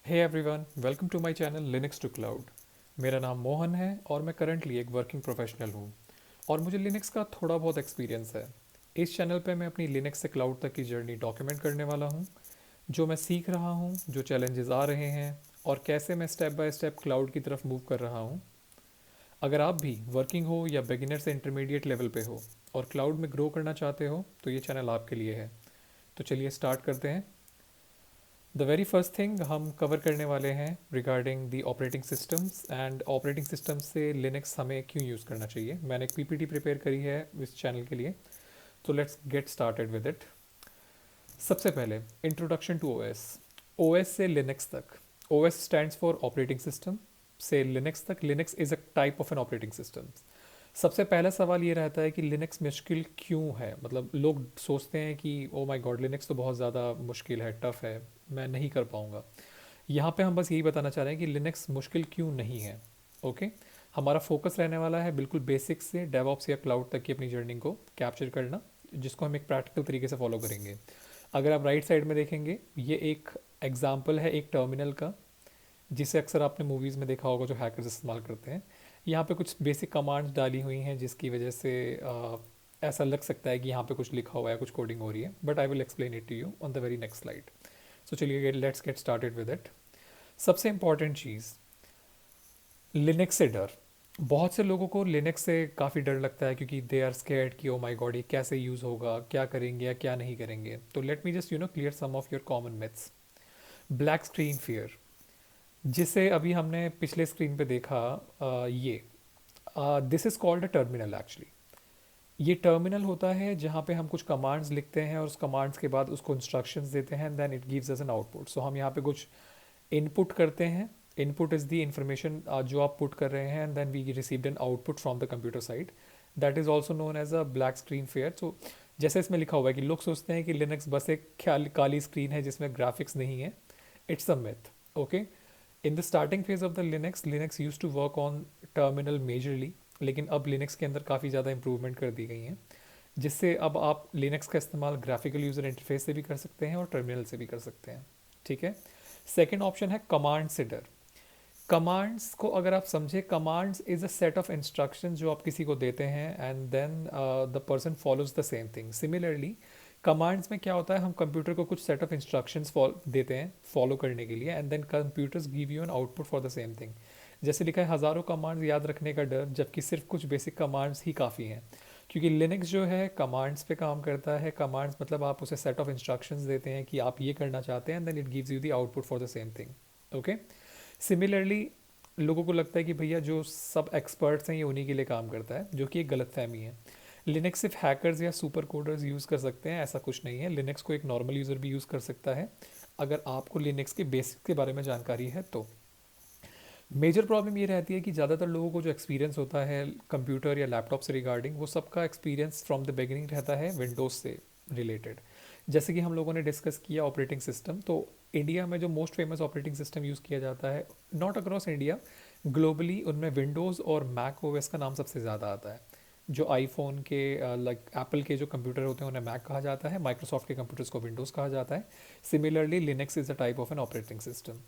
Hey everyone, welcome to my channel Linux to cloud. मेरा नाम मोहन है और मैं करंटली एक वर्किंग प्रोफेशनल हूँ और मुझे लिनक्स का थोड़ा बहुत एक्सपीरियंस है। इस चैनल पे मैं अपनी लिनक्स से क्लाउड तक की जर्नी डॉक्यूमेंट करने वाला हूँ, जो मैं सीख रहा हूँ, जो चैलेंजेस आ रहे हैं और कैसे मैं स्टेप बाय स्टेप क्लाउड की तरफ मूव कर रहा हूँ। अगर आप भी वर्किंग हो या बिगिनर से इंटरमीडिएट लेवल पे हो और क्लाउड में ग्रो करना चाहते हो तो ये चैनल आपके लिए है। तो चलिए स्टार्ट करते हैं। द वेरी फर्स्ट थिंग हम कवर करने वाले हैं regarding the operating systems and operating system से लिनक्स हमें क्यों यूज़ करना चाहिए। मैंने एक पीपीटी प्रिपेयर करी है इस चैनल के लिए, तो let's get started with it. सबसे पहले इंट्रोडक्शन टू ओएस। ओएस से लिनक्स तक। OS stands for operating system. से लिनक्स तक, Linux is a type of N operating system. सबसे पहला सवाल ये रहता है कि लिनक्स मुश्किल क्यों है। मतलब लोग सोचते हैं कि ओ माय गॉड, लिनक्स तो बहुत ज़्यादा मुश्किल है, टफ है, मैं नहीं कर पाऊँगा। यहाँ पे हम बस यही बताना चाह रहे हैं कि लिनक्स मुश्किल क्यों नहीं है। ओके, हमारा फोकस रहने वाला है बिल्कुल बेसिक से डेवऑप्स या क्लाउड तक की अपनी जर्नी को कैप्चर करना, जिसको हम एक प्रैक्टिकल तरीके से फॉलो करेंगे। अगर आप राइट साइड में देखेंगे, ये एक एग्जाम्पल है एक टर्मिनल का, जिसे अक्सर आपने मूवीज़ में देखा होगा जो हैकर्स इस्तेमाल करते हैं। यहाँ पे कुछ बेसिक कमांड्स डाली हुई हैं जिसकी वजह से ऐसा लग सकता है कि यहाँ पे कुछ लिखा हुआ है, कुछ कोडिंग हो रही है, but I will explain it to you on the very next slide. So चलिए let's get started with it. सबसे इम्पॉर्टेंट चीज़, लिनक्स से डर। बहुत से लोगों को लिनक्स से काफ़ी डर लगता है क्योंकि दे आर स्केर्ड कि ओ माय गॉड ये कैसे यूज़ होगा, क्या करेंगे या क्या नहीं करेंगे। तो let me just clear some of your common myths. Black screen fear, जिसे अभी हमने पिछले स्क्रीन पे देखा, ये this is called a terminal actually. ये टर्मिनल होता है जहाँ पे हम कुछ कमांड्स लिखते हैं और उस कमांड्स के बाद उसको इंस्ट्रक्शंस देते हैं, then it gives us an output. So हम यहाँ पे कुछ इनपुट करते हैं। इनपुट इज़ द इंफॉर्मेशन जो आप पुट कर रहे हैं, and then we received an output from the computer side. That is also known as a black screen fair. So जैसे इसमें लिखा हुआ है कि लोग सोचते हैं कि लिनक्स बस एक काली स्क्रीन है जिसमें ग्राफिक्स नहीं है। It's a myth. Okay, in the starting phase of the Linux use to work on terminal majorly, लेकिन अब लिनक्स के अंदर काफ़ी ज़्यादा इंप्रूवमेंट कर दी गई हैं, जिससे अब आप लिनक्स का इस्तेमाल ग्राफिकल यूज़र इंटरफेस से भी कर सकते हैं और टर्मिनल से भी कर सकते हैं। ठीक है। सेकेंड ऑप्शन है कमांड से डर। कमांड्स को अगर आप समझे, commands is a set of instruction जो आप किसी को देते हैं and then the person follows the same thing. Similarly commands में क्या होता है, हम कंप्यूटर को कुछ सेट ऑफ इंस्ट्रक्शंस देते हैं फॉलो करने के लिए, and then computers give you an output for the same thing. जैसे लिखा है हज़ारों कमांड्स याद रखने का डर, जबकि सिर्फ कुछ बेसिक कमांड्स ही काफ़ी हैं। क्योंकि लिनक्स जो है कमांड्स पे काम करता है। कमांड्स मतलब आप उसे सेट ऑफ इंस्ट्रक्शंस देते हैं कि आप ये करना चाहते हैं, and then it gives you the output for the same thing. Okay. Similarly लोगों को लगता है कि भैया जो सब एक्सपर्ट्स हैं ये उन्हीं के लिए काम करता है, जो कि एक गलत फहमी है। लिनक्स सिर्फ हैकर्स या सुपर कोडर्स यूज़ कर सकते हैं, ऐसा कुछ नहीं है। लिनक्स को एक नॉर्मल यूज़र भी यूज़ कर सकता है, अगर आपको लिनक्स के बेसिक के बारे में जानकारी है तो। मेजर प्रॉब्लम ये रहती है कि ज़्यादातर लोगों को जो एक्सपीरियंस होता है कंप्यूटर या लैपटॉप से रिगार्डिंग, वो सबका एक्सपीरियंस फ्रॉम द बिगिनिंग रहता है विंडोज़ से रिलेटेड। जैसे कि हम लोगों ने डिस्कस किया ऑपरेटिंग सिस्टम, तो इंडिया में जो most famous operating system use किया जाता है, नॉट अक्रॉस इंडिया, ग्लोबली, उनमें विंडोज़ और मैक ओएस का नाम सबसे ज़्यादा आता है। जो आईफोन के लाइक एप्पल के जो कंप्यूटर होते हैं उन्हें मैक कहा जाता है, माइक्रोसॉफ्ट के कंप्यूटर्स को विंडोज़ कहा जाता है। Similarly Linux is a type of N operating system.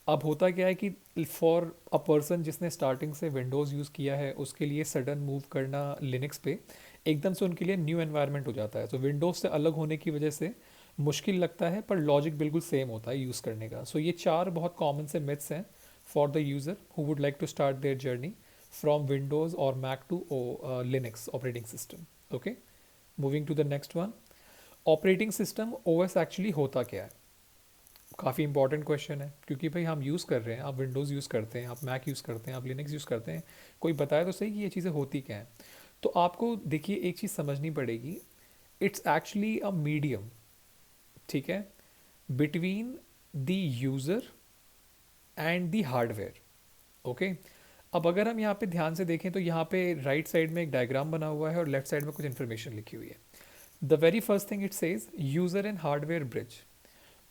अब होता क्या है कि फॉर अ पर्सन जिसने स्टार्टिंग से विंडोज़ यूज़ किया है, उसके लिए सडन मूव करना लिनक्स पे एकदम से उनके लिए न्यू एनवायरनमेंट हो जाता है। तो विंडोज़ से अलग होने की वजह से मुश्किल लगता है, पर लॉजिक बिल्कुल सेम होता है यूज़ करने का। सो ये चार बहुत कॉमन से मिथ्स हैं for the user who would like to start their journey from Windows और Mac to Linux operating system. Okay, moving to the next one. Operating system OS actually होता क्या है? काफ़ी इंपॉर्टेंट क्वेश्चन है, क्योंकि भाई हम यूज़ कर रहे हैं, आप विंडोज़ यूज़ करते हैं, आप मैक यूज़ करते हैं, आप लिनक्स यूज़ करते हैं, कोई बताए तो सही कि ये चीज़ें होती क्या हैं। तो आपको देखिए एक चीज़ समझनी पड़ेगी, इट्स एक्चुअली अ मीडियम, ठीक है, between the user and the hardware. Okay, अब अगर हम यहाँ पे ध्यान से देखें तो यहाँ पे राइट साइड में एक डायग्राम बना हुआ है और लेफ्ट साइड में कुछ इन्फॉर्मेशन लिखी हुई है। The very first thing it says user and hardware bridge.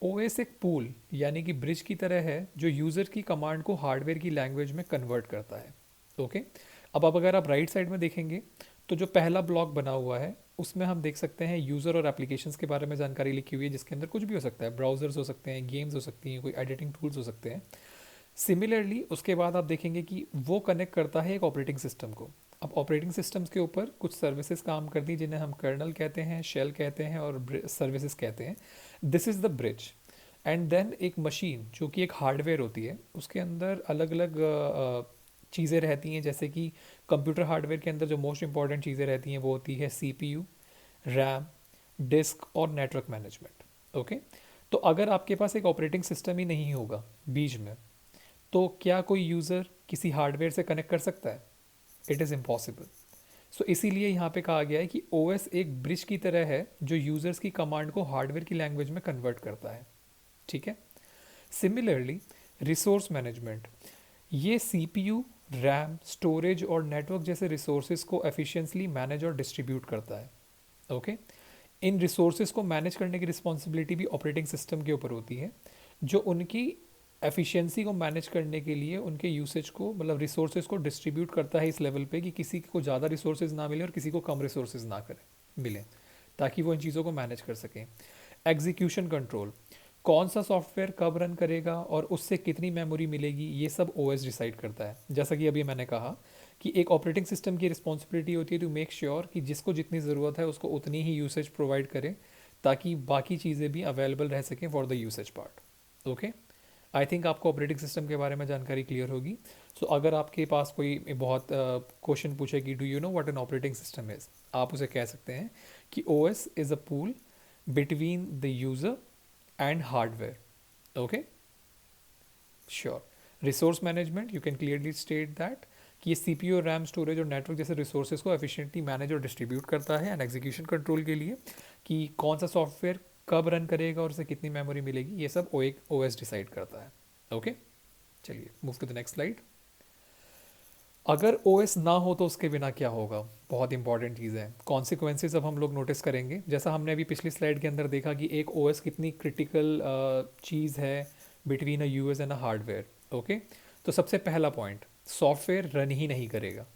OS एक पूल यानी कि ब्रिज की तरह है जो यूज़र की कमांड को हार्डवेयर की लैंग्वेज में कन्वर्ट करता है। ओके, अब अगर आप राइट साइड में देखेंगे तो जो पहला ब्लॉक बना हुआ है उसमें हम देख सकते हैं यूज़र और एप्लीकेशंस के बारे में जानकारी लिखी हुई है, जिसके अंदर कुछ भी हो सकता है, ब्राउज़र्स हो सकते हैं, गेम्स हो सकती हैं, कोई एडिटिंग टूल्स हो सकते हैं। सिमिलरली उसके बाद आप देखेंगे कि वो कनेक्ट करता है एक ऑपरेटिंग सिस्टम को। अब ऑपरेटिंग सिस्टम्स के ऊपर कुछ सर्विसेज काम करती हैं जिन्हें हम कर्नल कहते हैं, शेल कहते हैं और सर्विसेज कहते हैं। This is the bridge. And then एक मशीन जो कि एक हार्डवेयर होती है, उसके अंदर अलग अलग चीज़ें रहती हैं, जैसे कि कंप्यूटर हार्डवेयर के अंदर जो मोस्ट इंपॉर्टेंट चीज़ें रहती हैं वो होती है सीपीयू, रैम, डिस्क और नेटवर्क मैनेजमेंट। ओके, तो अगर आपके पास एक ऑपरेटिंग सिस्टम ही नहीं होगा बीच में, तो क्या कोई यूज़र किसी हार्डवेयर से कनेक्ट कर सकता है? It is impossible. सो इसीलिए यहाँ पे कहा गया है कि ओएस एक ब्रिज की तरह है जो यूज़र्स की कमांड को हार्डवेयर की लैंग्वेज में कन्वर्ट करता है। ठीक है। सिमिलरली रिसोर्स मैनेजमेंट, ये सीपीयू, रैम, स्टोरेज और नेटवर्क जैसे रिसोर्सेज को एफिशिएंटली मैनेज और डिस्ट्रीब्यूट करता है। ओके, इन रिसोर्सेज को मैनेज करने की रिस्पॉन्सिबिलिटी भी ऑपरेटिंग सिस्टम के ऊपर होती है, जो उनकी एफिशिएंसी को मैनेज करने के लिए उनके यूसेज को, मतलब रिसोर्सेज को डिस्ट्रीब्यूट करता है इस लेवल पे कि किसी को ज़्यादा रिसोर्सेज ना मिले और किसी को कम रिसोर्सेज ना करें मिले, ताकि वो इन चीज़ों को मैनेज कर सकें। एग्जीक्यूशन कंट्रोल, कौन सा सॉफ्टवेयर कब रन करेगा और उससे कितनी मेमोरी मिलेगी, ये सब ओएस डिसाइड करता है। जैसा कि अभी मैंने कहा कि एक ऑपरेटिंग सिस्टम की रिस्पॉन्सिबिलिटी होती है टू मेक श्योर कि जिसको जितनी ज़रूरत है उसको उतनी ही यूसेज प्रोवाइड करे, ताकि बाकी चीज़ें भी अवेलेबल रह सकें for the usage part. Okay, I think आपको ऑपरेटिंग सिस्टम के बारे में जानकारी क्लियर होगी। सो अगर आपके पास कोई बहुत क्वेश्चन पूछे कि do you know what an operating system is, आप उसे कह सकते हैं कि OS is a pool between the user and hardware. Okay, sure. Resource management, you can clearly state that कि ये सीपीयू, रैम, स्टोरेज और नेटवर्क जैसे रिसोर्सेज को एफिशिएंटली मैनेज और डिस्ट्रीब्यूट करता है। एंड एग्जीक्यूशन कंट्रोल के लिए कि कौन सा सॉफ्टवेयर कब रन करेगा और उसे कितनी मेमोरी मिलेगी, ये सब ओएस डिसाइड करता है। ओके, चलिए move to the next slide. अगर ओएस ना हो तो उसके बिना क्या होगा, बहुत इंपॉर्टेंट चीज़ है। कॉन्सिक्वेंसेज अब हम लोग नोटिस करेंगे। जैसा हमने अभी पिछली स्लाइड के अंदर देखा कि एक ओएस कितनी क्रिटिकल चीज़ है between a US and a hardware. Okay, तो सबसे पहला पॉइंट, सॉफ्टवेयर रन ही नहीं करेगा।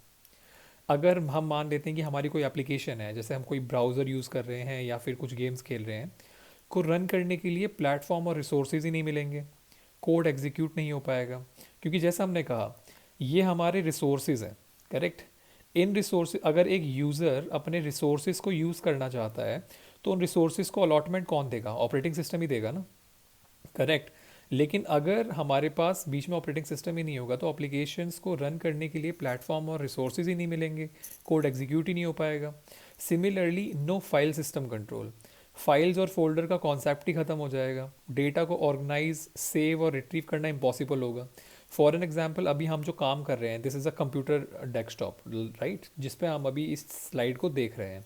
अगर हम मान लेते हैं कि हमारी कोई एप्लीकेशन है, जैसे हम कोई ब्राउज़र यूज़ कर रहे हैं या फिर कुछ गेम्स खेल रहे हैं, को रन करने के लिए प्लेटफॉर्म और रिसोर्सेज ही नहीं मिलेंगे, कोड एग्जीक्यूट नहीं हो पाएगा, क्योंकि जैसा हमने कहा ये हमारे रिसोर्सेज हैं। करेक्ट, इन रिसोर्स, अगर एक यूज़र अपने रिसोर्सेज को यूज़ करना चाहता है तो उन रिसोर्सेज को अलॉटमेंट कौन देगा? ऑपरेटिंग सिस्टम ही देगा ना। करेक्ट, लेकिन अगर हमारे पास बीच में ऑपरेटिंग सिस्टम ही नहीं होगा तो एप्लीकेशंस को रन करने के लिए प्लेटफॉर्म और रिसोर्सेज ही नहीं मिलेंगे, कोड एग्जीक्यूट ही नहीं हो पाएगा। Similarly no file system control, files और फोल्डर का कॉन्सेप्ट ही खत्म हो जाएगा, डेटा को ऑर्गेनाइज, सेव और रिट्रीव करना इम्पॉसिबल होगा। फॉर एन एग्जाम्पल, अभी हम जो काम कर रहे हैं, this is a computer desktop, right, जिस पे हम अभी इस स्लाइड को देख रहे हैं।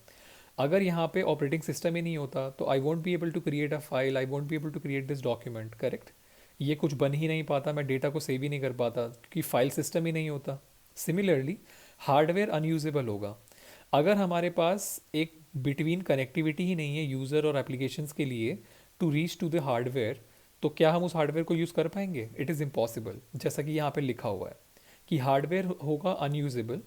अगर यहाँ पे ऑपरेटिंग सिस्टम ही नहीं होता तो I won't be able to create a file, I won't be able to create this document. Correct, ये कुछ बन ही नहीं पाता, मैं डेटा को सेव ही नहीं कर पाता क्योंकि फाइल सिस्टम ही नहीं होता। सिमिलरली हार्डवेयर अनयूजेबल होगा। अगर हमारे पास एक बिटवीन कनेक्टिविटी ही नहीं है यूज़र और एप्लीकेशंस के लिए to reach to the hardware, तो क्या हम उस हार्डवेयर को यूज़ कर पाएंगे? It is impossible. जैसा कि यहाँ पे लिखा हुआ है कि हार्डवेयर होगा अनयूजेबल,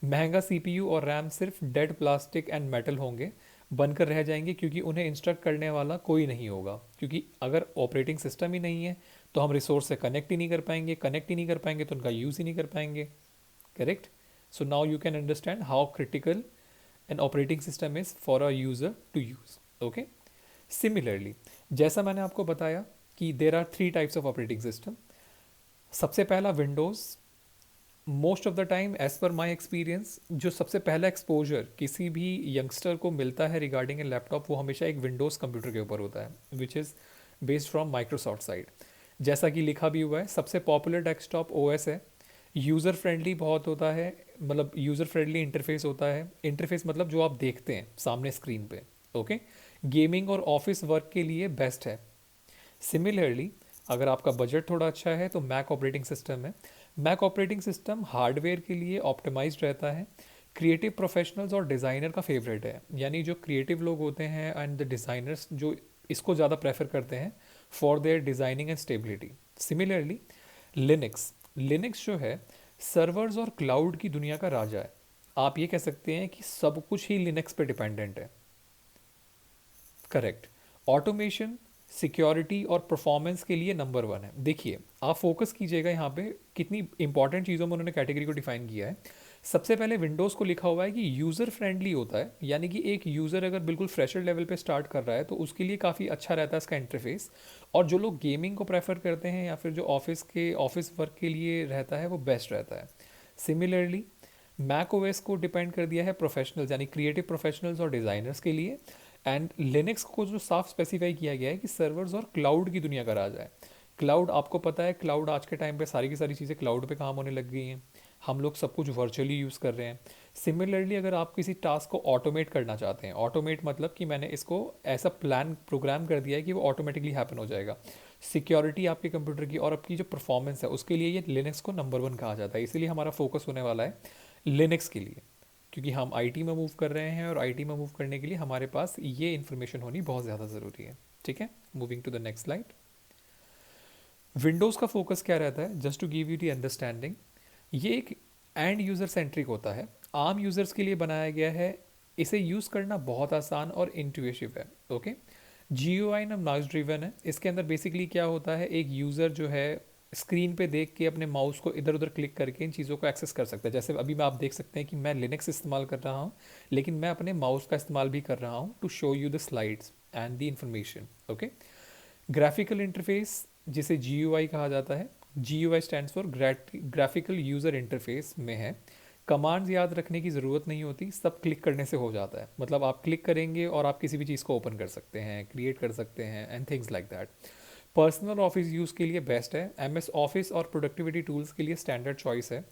महंगा सीपीयू और रैम सिर्फ डेड प्लास्टिक एंड मेटल होंगे, बनकर रह जाएंगे, क्योंकि उन्हें इंस्ट्रक्ट करने वाला कोई नहीं होगा। क्योंकि अगर ऑपरेटिंग सिस्टम ही नहीं है तो हम रिसोर्स से कनेक्ट ही नहीं कर पाएंगे, कनेक्ट ही नहीं कर पाएंगे तो उनका यूज़ ही नहीं कर पाएंगे। Correct, so now you can understand how critical an operating system is for a user to use. Okay, similarly जैसा मैंने आपको बताया कि there are 3 types of operating system. सबसे पहला Windows. Most of the time as per my experience जो सबसे पहला एक्सपोजर किसी भी यंगस्टर को मिलता है रिगार्डिंग ए लैपटॉप, वो हमेशा एक विंडोज़ कंप्यूटर के ऊपर होता है, which is based from Microsoft side. जैसा कि लिखा भी हुआ है, सबसे पॉपुलर डेस्कटॉप ओएस है, यूज़र फ्रेंडली बहुत होता है, मतलब यूज़र फ्रेंडली इंटरफेस होता है। इंटरफेस मतलब जो आप देखते हैं सामने स्क्रीन पे। ओके, गेमिंग और ऑफिस वर्क के लिए बेस्ट है। सिमिलरली अगर आपका बजट थोड़ा अच्छा है तो मैक ऑपरेटिंग सिस्टम है। मैक ऑपरेटिंग सिस्टम हार्डवेयर के लिए ऑप्टिमाइज्ड रहता है, क्रिएटिव प्रोफेशनल्स और डिज़ाइनर का फेवरेट है। यानी जो क्रिएटिव लोग होते हैं एंड द डिज़ाइनर्स जो इसको ज़्यादा प्रेफर करते हैं for their designing and stability. Similarly Linux, Linux जो है सर्वर्स और क्लाउड की दुनिया का राजा है। आप ये कह सकते हैं कि सब कुछ ही लिनक्स पे डिपेंडेंट है। करेक्ट। ऑटोमेशन, सिक्योरिटी और परफॉर्मेंस के लिए नंबर वन है। देखिए, आप फोकस कीजिएगा यहाँ पे, कितनी इंपॉर्टेंट चीज़ों में उन्होंने कैटेगरी को डिफाइन किया है। सबसे पहले विंडोज़ को लिखा हुआ है कि यूज़र फ्रेंडली होता है, यानी कि एक यूज़र अगर बिल्कुल फ्रेशर लेवल पे स्टार्ट कर रहा है तो उसके लिए काफ़ी अच्छा रहता है इसका इंटरफेस। और जो लोग गेमिंग को प्रेफर करते हैं या फिर जो ऑफिस वर्क के लिए रहता है वो बेस्ट रहता है। सिमिलरली मैक ओएस को डिपेंड कर दिया है प्रोफेशनल्स यानी क्रिएटिव प्रोफेशनल्स और डिज़ाइनर्स के लिए। एंड लिनक्स को जो साफ स्पेसिफाई किया गया है कि सर्वर्स और क्लाउड की दुनिया का राज है। क्लाउड, आपको पता है क्लाउड आज के टाइम पे सारी की सारी चीज़ें क्लाउड पे काम होने लग गई हैं। हम लोग सब कुछ वर्चुअली यूज़ कर रहे हैं। सिमिलरली अगर आप किसी टास्क को ऑटोमेट करना चाहते हैं, ऑटोमेट मतलब कि मैंने इसको ऐसा प्लान प्रोग्राम कर दिया है कि वो ऑटोमेटिकली हैपन हो जाएगा। सिक्योरिटी आपके कंप्यूटर की और आपकी जो परफॉर्मेंस है उसके लिए ये लिनक्स को नंबर वन कहा जाता है। इसीलिए हमारा फोकस होने वाला है लिनक्स के लिए, क्योंकि हम आईटी में मूव कर रहे हैं और आईटी में मूव करने के लिए हमारे पास ये इन्फॉर्मेशन होनी बहुत ज़्यादा ज़रूरी है। ठीक है, moving to the next slide. Windows का फोकस क्या रहता है, just to give you the understanding, ये एक एंड यूज़र सेंट्रिक होता है, आम यूज़र्स के लिए बनाया गया है। इसे यूज़ करना बहुत आसान और इंट्यूटिव है। Okay, G U I noise driven है। इसके अंदर बेसिकली क्या होता है, एक यूज़र जो है स्क्रीन पे देख के अपने माउस को इधर उधर क्लिक करके इन चीज़ों को एक्सेस कर सकता है। जैसे अभी मैं आप देख सकते हैं कि मैं लिनक्स इस्तेमाल कर रहा हूँ, लेकिन मैं अपने माउस का इस्तेमाल भी कर रहा हूँ to show you the slides and the information. Okay, graphical interface जिसे जी कहा जाता है, G stands for graphical user interface में है। कमांड्स याद रखने की ज़रूरत नहीं होती, सब क्लिक करने से हो जाता है। मतलब आप क्लिक करेंगे और आप किसी भी चीज़ को ओपन कर सकते हैं, क्रिएट कर सकते हैं and things like that. Personal office use के लिए बेस्ट है। एम एस ऑफिस और प्रोडक्टिविटी टूल्स के लिए स्टैंडर्ड चॉइस है।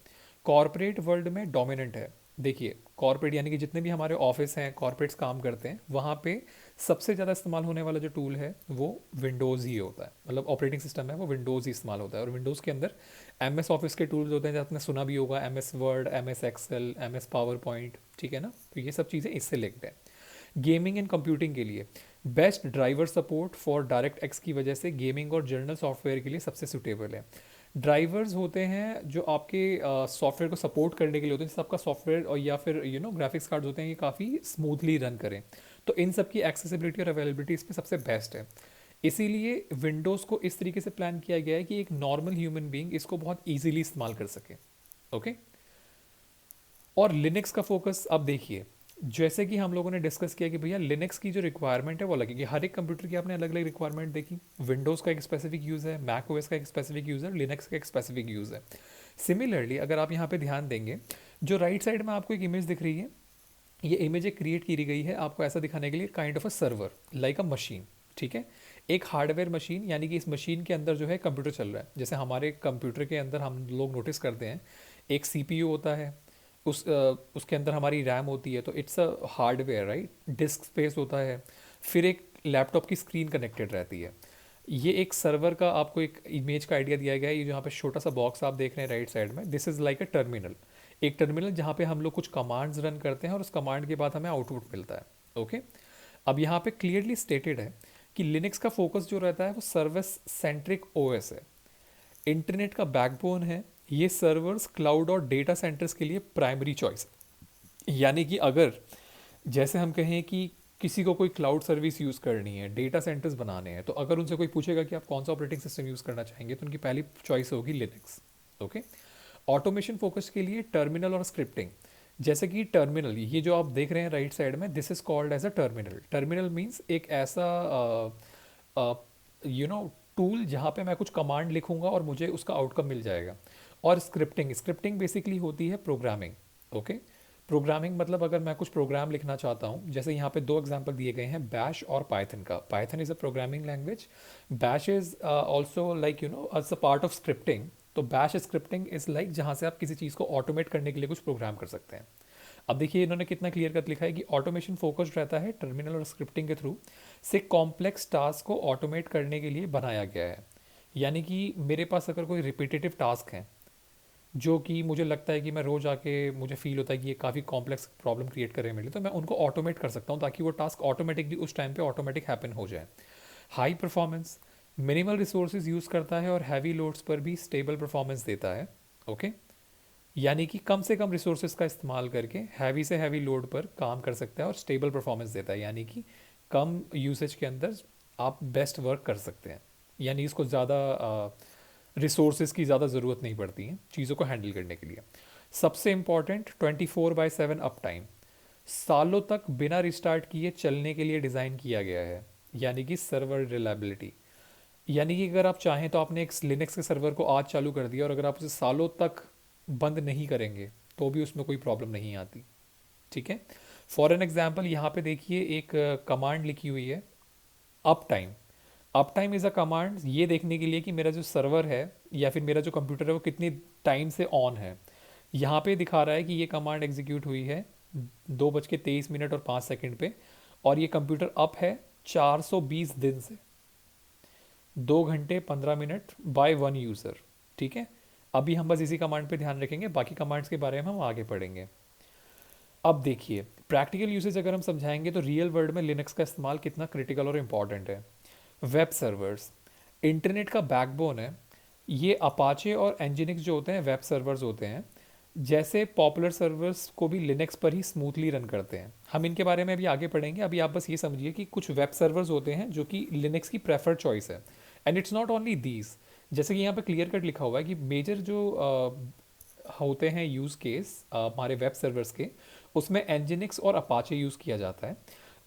कॉरपोरेट वर्ल्ड में डोमिनेंट है। देखिए, कॉरपोरेट यानी कि जितने भी हमारे ऑफिस हैं, कॉरपोरेट्स काम करते हैं, वहाँ पे सबसे ज़्यादा इस्तेमाल होने वाला जो टूल है वो विंडोज़ ही होता है। मतलब ऑपरेटिंग सिस्टम है वो विंडोज़ ही इस्तेमाल होता है। और विंडोज़ के अंदर एम एस ऑफिस के टूल्स होते हैं, जैसे आपने सुना भी होगा, M S Word, M S Excel, M S PowerPoint. ठीक है ना, तो ये सब चीज़ें इससे लिंक्ड है। गेमिंग एंड कंप्यूटिंग के लिए best driver support for direct x की वजह से गेमिंग और जर्नल सॉफ्टवेयर के लिए सबसे सुटेबल है। ड्राइवर्स होते हैं जो आपके सॉफ्टवेयर को सपोर्ट करने के लिए होते हैं, जैसे आपका सॉफ्टवेयर और या फिर ग्राफिक्स कार्ड्स होते हैं, ये काफ़ी स्मूथली रन करें। तो इन सब की एक्सेसिबिलिटी और अवेलेबिलिटी इस पर सबसे बेस्ट है। इसीलिए विंडोज़ को इस तरीके से प्लान किया गया है कि एक नॉर्मल ह्यूमन बीइंग इसको बहुत ईजिली इस्तेमाल कर सके। ओके, और लिनक्स का फोकस अब देखिए, जैसे कि हम लोगों ने डिस्कस किया कि भैया लिनक्स की जो रिक्वायरमेंट है वो अलग है, कि हर एक कंप्यूटर की आपने अलग अलग रिक्वायरमेंट देखी। विंडोज़ का एक स्पेसिफिक यूज़ है, मैक ओएस का एक स्पेसिफिक यूज़ है, लिनक्स का एक स्पेसिफिक यूज़ है। सिमिलरली अगर आप यहाँ पे ध्यान देंगे, जो राइट साइड में आपको एक इमेज दिख रही है, ये इमेज एक क्रिएट की गई है आपको ऐसा दिखाने के लिए, kind of a server like a machine. ठीक है, एक हार्डवेयर मशीन, यानी कि इस मशीन के अंदर जो है कंप्यूटर चल रहा है। जैसे हमारे कंप्यूटर के अंदर हम लोग नोटिस करते हैं एक सीपीयू होता है, उसके अंदर हमारी रैम होती है, तो it's a hardware right. Disc space होता है, फिर एक लैपटॉप की स्क्रीन कनेक्टेड रहती है। ये एक सर्वर का आपको एक इमेज का आइडिया दिया गया है। ये जहाँ पे छोटा सा बॉक्स आप देख रहे हैं राइट साइड में, this is like a terminal. एक टर्मिनल जहाँ पे हम लोग कुछ कमांड्स रन करते हैं और उस कमांड के बाद हमें आउटपुट मिलता है। ओके, अब यहाँ पे क्लियरली स्टेटेड है कि लिनक्स का फोकस जो रहता है वो सर्विस सेंट्रिक ओएस है, इंटरनेट का बैकबोन है। ये सर्वर्स, क्लाउड और डेटा सेंटर्स के लिए प्राइमरी चॉइस है। यानी कि अगर जैसे हम कहें कि किसी को कोई क्लाउड सर्विस यूज़ करनी है, डेटा सेंटर्स बनाने हैं, तो अगर उनसे कोई पूछेगा कि आप कौन सा ऑपरेटिंग सिस्टम यूज़ करना चाहेंगे, तो उनकी पहली चॉइस होगी लिनक्स। ओके, ऑटोमेशन फोकस के लिए टर्मिनल और स्क्रिप्टिंग। जैसे कि टर्मिनल, ये जो आप देख रहे हैं राइट साइड में, this is called as a terminal. Terminal means एक ऐसा टूल जहाँ पे मैं कुछ कमांड लिखूंगा और मुझे उसका आउटकम मिल जाएगा। और स्क्रिप्टिंग, स्क्रिप्टिंग बेसिकली होती है प्रोग्रामिंग। ओके, प्रोग्रामिंग मतलब अगर मैं कुछ प्रोग्राम लिखना चाहता हूँ, जैसे यहाँ पे दो एग्जांपल दिए गए हैं, बैश और पाइथन का। Python is a programming language, bash is also like as a part of scripting. तो बैश स्क्रिप्टिंग इज़ लाइक जहाँ से आप किसी चीज़ को ऑटोमेट करने के लिए कुछ प्रोग्राम कर सकते हैं। अब देखिए इन्होंने कितना क्लियर कट लिखा है कि ऑटोमेशन फोकस्ड रहता है टर्मिनल और स्क्रिप्टिंग के थ्रू से कॉम्प्लेक्स टास्क को ऑटोमेट करने के लिए बनाया गया है। यानी कि मेरे पास अगर कोई रिपीटेटिव टास्क हैं जो कि मुझे लगता है कि मैं रोज़ आके मुझे फील होता है कि ये काफ़ी कॉम्प्लेक्स प्रॉब्लम क्रिएट कर रहे हैं मेरे लिए, तो मैं उनको ऑटोमेट कर सकता हूँ ताकि वो टास्क ऑटोमेटिकली उस टाइम पे ऑटोमेटिक हैपन हो जाए। High performance, minimal resources use करता है और हैवी लोड्स पर भी स्टेबल परफॉर्मेंस देता है। ओके, यानी कि कम से कम रिसोर्सेज का इस्तेमाल करके हैवी से हैवी लोड पर काम कर सकता है और स्टेबल परफॉर्मेंस देता है, यानी कि कम यूसेज के अंदर आप बेस्ट वर्क कर सकते हैं। यानी इसको ज़्यादा रिसोर्सेज की ज़्यादा ज़रूरत नहीं पड़ती है चीज़ों को हैंडल करने के लिए। सबसे इम्पॉर्टेंट 24/7 अप टाइम, सालों तक बिना रिस्टार्ट किए चलने के लिए डिज़ाइन किया गया है, यानी कि सर्वर रिलायबिलिटी। यानी कि अगर आप चाहें तो आपने एक लिनक्स के सर्वर को आज चालू कर दिया और अगर आप उसे सालों तक बंद नहीं करेंगे तो भी उसमें कोई प्रॉब्लम नहीं आती। ठीक है। फॉर एन एग्जाम्पल यहाँ पे देखिए एक कमांड लिखी हुई है, up time. Up time is a command ये देखने के लिए कि मेरा जो सर्वर है या फिर मेरा जो कंप्यूटर है वो कितनी टाइम से ऑन है। यहाँ पे दिखा रहा है कि ये कमांड एग्जीक्यूट हुई है 2:23 और 5 सेकंड पे, और ये कंप्यूटर अप है 420 दिन से, 2 घंटे 15 मिनट बाय वन यूज़र। ठीक है। अभी हम बस इसी कमांड पे ध्यान रखेंगे, बाकी कमांड्स के बारे में हम आगे पढ़ेंगे। अब देखिए प्रैक्टिकल यूसेज अगर हम समझाएंगे तो रियल वर्ल्ड में लिनक्स का इस्तेमाल कितना क्रिटिकल और इम्पॉर्टेंट है। वेब सर्वर्स इंटरनेट का बैकबोन है। ये अपाचे और एनजिनिक्स जो होते हैं वेब सर्वर्स होते हैं, जैसे पॉपुलर सर्वर्स को भी लिनक्स पर ही स्मूथली रन करते हैं। हम इनके बारे में अभी आगे पढ़ेंगे, अभी आप बस ये समझिए कि कुछ वेब सर्वर्स होते हैं जो कि लिनक्स की प्रेफर्ड चॉइस है। And it's not only these, जैसे कि यहाँ पे क्लियर कट लिखा हुआ है कि मेजर जो होते हैं यूज़ केस हमारे वेब सर्वर्स के, उसमें एनजिनिक्स और अपाचे यूज़ किया जाता है।